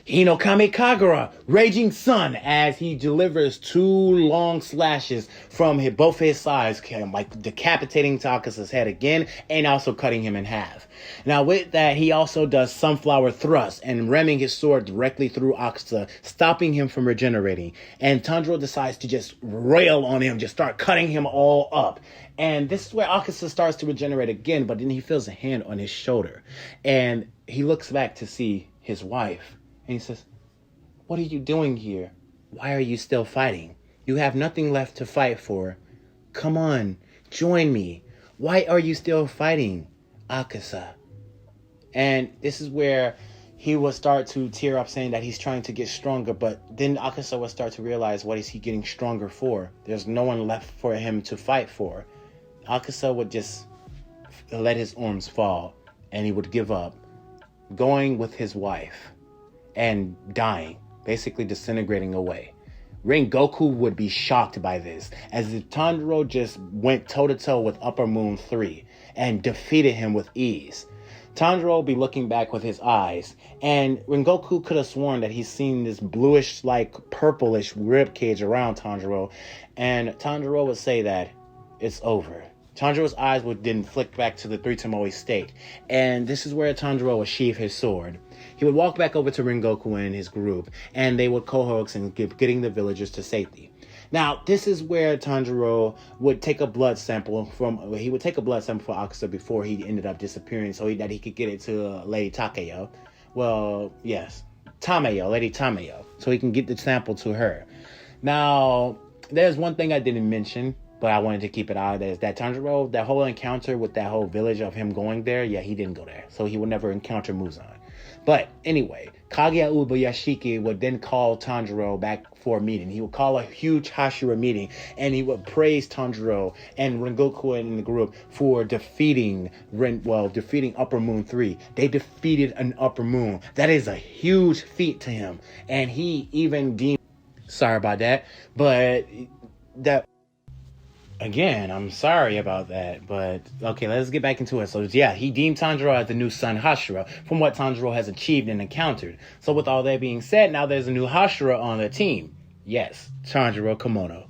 Hinokami Kagura, Raging Sun, as he delivers 2 long slashes from both his sides, like decapitating Akaza's head again, and also cutting him in half. Now with that, he also does Sunflower Thrust, and ramming his sword directly through Akaza, stopping him from regenerating. And Tanjiro decides to just rail on him, just start cutting him all up. And this is where Akaza starts to regenerate again, but then he feels a hand on his shoulder. And he looks back to see his wife. And he says, "What are you doing here? Why are you still fighting? You have nothing left to fight for. Come on, join me. Why are you still fighting, Akaza?" And this is where he will start to tear up, saying that he's trying to get stronger. But then Akaza will start to realize, what is he getting stronger for? There's no one left for him to fight for. Akaza would just let his arms fall, and he would give up, going with his wife and dying, basically disintegrating away. Rengoku would be shocked by this, as if Tanjiro just went toe-to-toe with Upper Moon 3 and defeated him with ease. Tanjiro will be looking back with his eyes, and Rengoku could have sworn that he's seen this bluish, like purplish ribcage around Tanjiro, and Tanjiro would say that it's over. Tanjiro's eyes would then flick back to the Three Tomoe state, and this is where Tanjiro would sheath his sword. He would walk back over to Rengoku and his group, and they would coax and getting the villagers to safety. Now, this is where Tanjiro would take a blood sample for Akaza before he ended up disappearing, so that he could get it to Lady Takeyo. Well, yes, Lady Tamayo, so he can get the sample to her. Now, there's one thing I didn't mention, but I wanted to keep it out of there, is that Tanjiro, that whole encounter with that whole village of him going there, yeah, he didn't go there, so he would never encounter Muzan. But anyway, Kaguya Ubayashiki would then call Tanjiro back for a meeting. He would call a huge Hashira meeting, and he would praise Tanjiro and Rengoku and the group for defeating Upper Moon 3. They defeated an Upper Moon. That is a huge feat to him. And he even deemed... Sorry about that, but that... Again, I'm sorry about that, but okay, let's get back into it. So yeah, he deemed Tanjiro as the new Sun Hashira from what Tanjiro has achieved and encountered. So with all that being said, now there's a new Hashira on the team. Yes, Tanjiro Komono.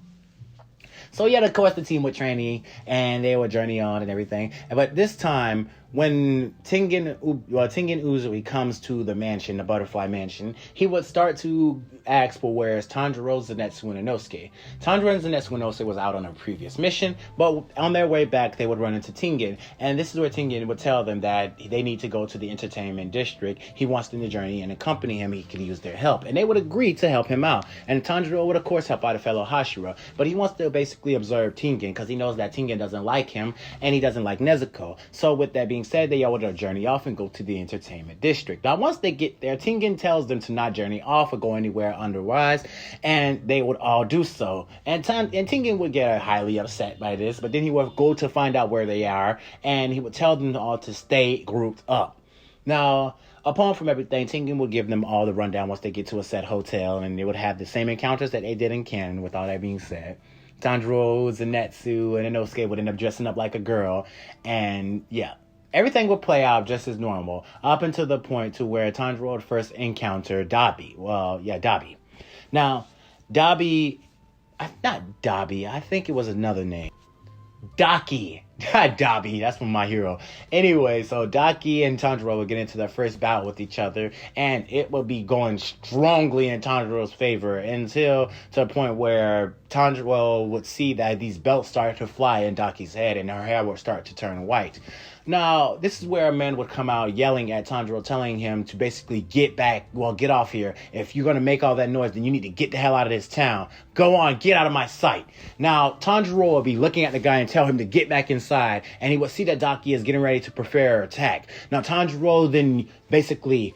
So yeah, of course the team would train and they would journey on and everything. But this time, when Tengen Uzui comes to the mansion, the Butterfly Mansion, he would start to ask for where's Tanjiro, Zenitsu, and Inosuke. Tanjiro and Zenitsu and Inosuke was out on a previous mission, but on their way back, they would run into Tengen, and this is where Tengen would tell them that they need to go to the entertainment district. He wants them to journey and accompany him. He could use their help, and they would agree to help him out. And Tanjiro would, of course, help out a fellow Hashira, but he wants to basically observe Tengen because he knows that Tengen doesn't like him, and he doesn't like Nezuko. So with that being said, they all would journey off and go to the entertainment district. Now, once they get there, Tengen tells them to not journey off or go anywhere otherwise, and they would all do so. And Tengen would get highly upset by this, but then he would go to find out where they are, and he would tell them all to stay grouped up. Now, upon from everything, Tengen would give them all the rundown once they get to a set hotel, and they would have the same encounters that they did in canon. With all that being said, Tanjiro, Zenitsu, and Inosuke would end up dressing up like a girl, and yeah, everything would play out just as normal, up until the point to where Tanjiro would first encounter Dabi. Dabi. Now, Dabi, not Dabi, I think it was another name. Daki. Dabi, that's from My Hero. Anyway, so Daki and Tanjiro would get into their first battle with each other, and it would be going strongly in Tanjiro's favor until to the point where Tanjiro would see that these belts started to fly in Daki's head, and her hair would start to turn white. Now, this is where a man would come out yelling at Tanjiro, telling him to basically get off here. If you're going to make all that noise, then you need to get the hell out of this town. Go on, get out of my sight. Now, Tanjiro would be looking at the guy and tell him to get back inside, and he would see that Daki is getting ready to prepare an attack. Now, Tanjiro then basically,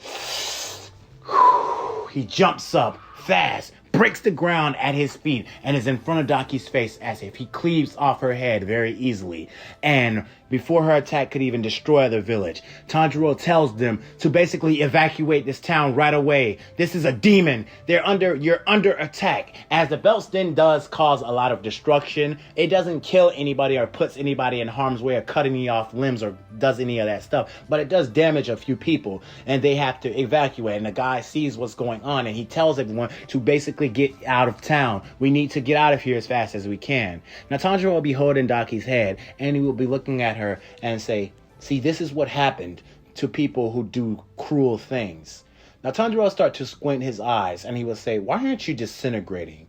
he jumps up fast, breaks the ground at his feet and is in front of Daki's face as if he cleaves off her head very easily. And before her attack could even destroy the village, Tanjiro tells them to basically evacuate this town right away. This is a demon. You're under attack. As the belt then does cause a lot of destruction, it doesn't kill anybody or puts anybody in harm's way or cut any off limbs or does any of that stuff, but it does damage a few people and they have to evacuate. And the guy sees what's going on and he tells everyone to basically get out of town. We need to get out of here as fast as we can. Now Tanjiro will be holding Daki's head and he will be looking at her and say, see, this is what happened to people who do cruel things. Now Tanjiro will start to squint his eyes and he will say, why aren't you disintegrating?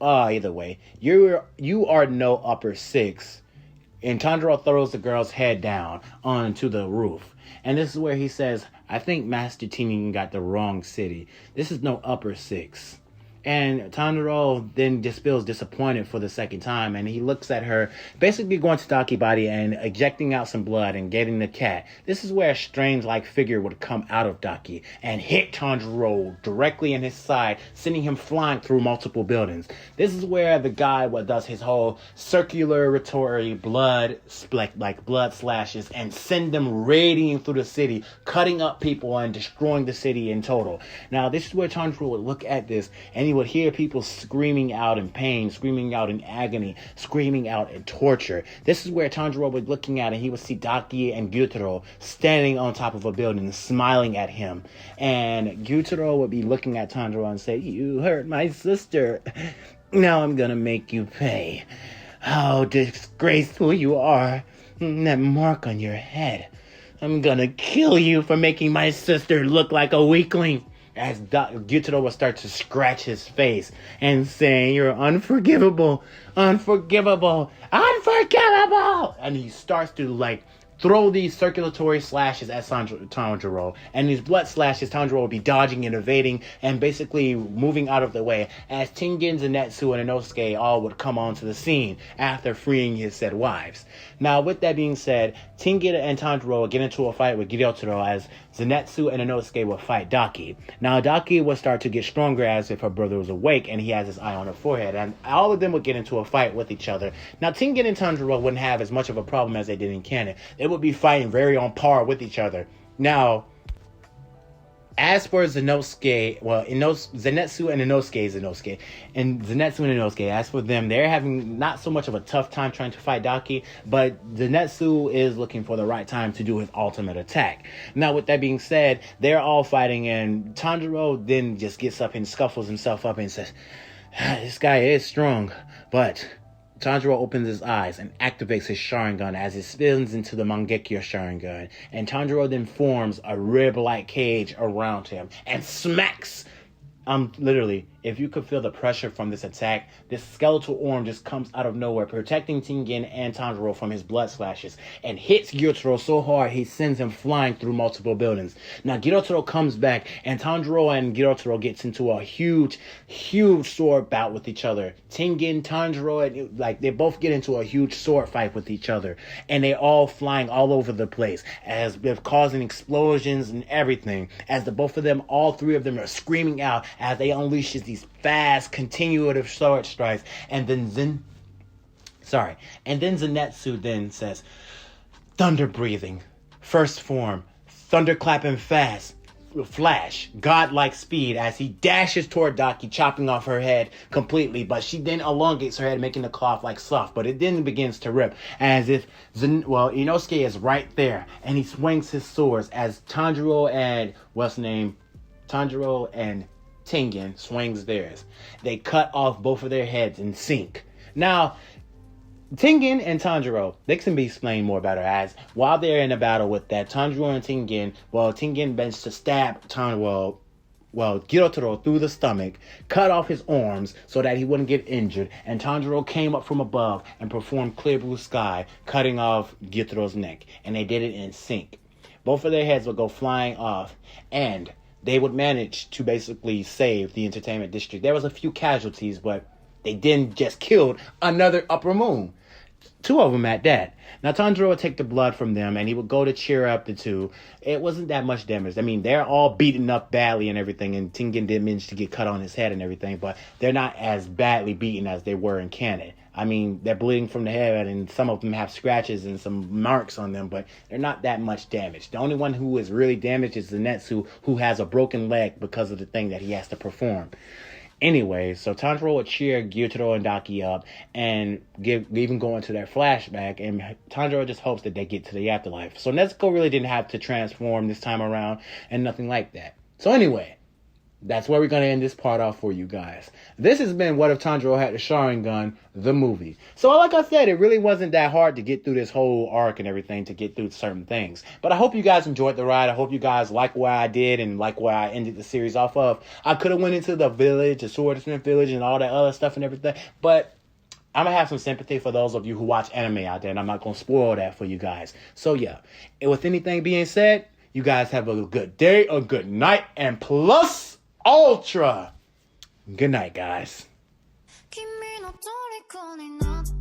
Either way, you are no upper six. And Tanjiro throws the girl's head down onto the roof. And this is where he says, I think Master Tinin got the wrong city. This is no upper six. And Tanjiro then just feels disappointed for the second time, and he looks at her, basically going to Daki's body and ejecting out some blood and getting the cat. This is where a strange-like figure would come out of Daki and hit Tanjiro directly in his side, sending him flying through multiple buildings. This is where the guy does his whole circulatory blood slashes and send them radiating through the city, cutting up people and destroying the city in total. Now, this is where Tanjiro would look at this, and he would hear people screaming out in pain, screaming out in agony, screaming out in torture. This is where Tanjiro would be looking at, and he would see Daki and Gyutaro standing on top of a building, smiling at him. And Gyutaro would be looking at Tanjiro and say, you hurt my sister. Now I'm gonna make you pay. How disgraceful you are. That mark on your head. I'm gonna kill you for making my sister look like a weakling. As Gyutaro will start to scratch his face and saying, you're unforgivable, unforgivable, unforgivable. And he starts to throw these circulatory slashes at Tanjiro. And these blood slashes, Tanjiro will be dodging and evading and basically moving out of the way as Tengen, Zenitsu, and Inosuke all would come onto the scene after freeing his said wives. Now, with that being said, Tengen and Tanjiro will get into a fight with Gyutaro as Zenitsu and Inosuke will fight Daki. Now, Daki will start to get stronger as if her brother was awake and he has his eye on her forehead. And all of them would get into a fight with each other. Now, Tengen and Tanjiro wouldn't have as much of a problem as they did in canon. They would be fighting very on par with each other. Now, as for Zenitsu and Inosuke, as for them, they're having not so much of a tough time trying to fight Daki, but Zenitsu is looking for the right time to do his ultimate attack. Now, with that being said, they're all fighting, and Tanjiro then just gets up and scuffles himself up and says, this guy is strong, but Tanjiro opens his eyes and activates his Sharingan as it spins into the Mangekyo Sharingan. And Tanjiro then forms a rib-like cage around him and smacks. Literally, if you could feel the pressure from this attack, this skeletal arm just comes out of nowhere, protecting Tengen and Tanjiro from his blood slashes, and hits Gyutaro so hard he sends him flying through multiple buildings. Now, Gyutaro comes back, and Tanjiro and Gyutaro gets into a huge sword bout with each other. Tengen, Tanjiro, and they both get into a huge sword fight with each other, and they all flying all over the place, as if causing explosions and everything, as both of them, all three of them, are screaming out as they unleash these fast, continuative sword strikes. And then Zenitsu then says, thunder breathing, first form, thunderclapping fast, flash, godlike speed, as he dashes toward Daki, chopping off her head completely, but she then elongates her head, making the cloth soft, but it then begins to rip, as if Inosuke is right there, and he swings his swords as Tanjiro and Tengen swings theirs. They cut off both of their heads in sync. Now, Tengen and Tanjiro, they can be explained more better as while they're in a battle with that, Tanjiro and Tengen, Tengen bends to stab Gyutaro through the stomach, cut off his arms so that he wouldn't get injured, and Tanjiro came up from above and performed Clear Blue Sky, cutting off Gyutaro's neck, and they did it in sync. Both of their heads would go flying off, and they would manage to basically save the entertainment district. There was a few casualties, but they then just killed another Upper Moon. Two of them at that. Now, Tanjiro would take the blood from them, and he would go to cheer up the two. It wasn't that much damage. I mean, they're all beaten up badly and everything, and Tengen did manage to get cut on his head and everything, but they're not as badly beaten as they were in canon. I mean, they're bleeding from the head, and some of them have scratches and some marks on them, but they're not that much damage. The only one who is really damaged is Zenitsu, who has a broken leg because of the thing that he has to perform. Anyway, so Tanjiro would cheer Gyutaro and Daki up and even go into their flashback, and Tanjiro just hopes that they get to the afterlife. So Nezuko really didn't have to transform this time around and nothing like that. So anyway, that's where we're going to end this part off for you guys. This has been What If Tanjiro Had the Sharingan, the movie. So like I said, it really wasn't that hard to get through this whole arc and everything, to get through certain things. But I hope you guys enjoyed the ride. I hope you guys like what I did and like where I ended the series off of. I could have went into the village, the swordsmith village, and all that other stuff and everything. But I'm going to have some sympathy for those of you who watch anime out there, and I'm not going to spoil that for you guys. So yeah, and with anything being said, you guys have a good day, a good night, and plus ultra. Good night, guys. 君の虜になって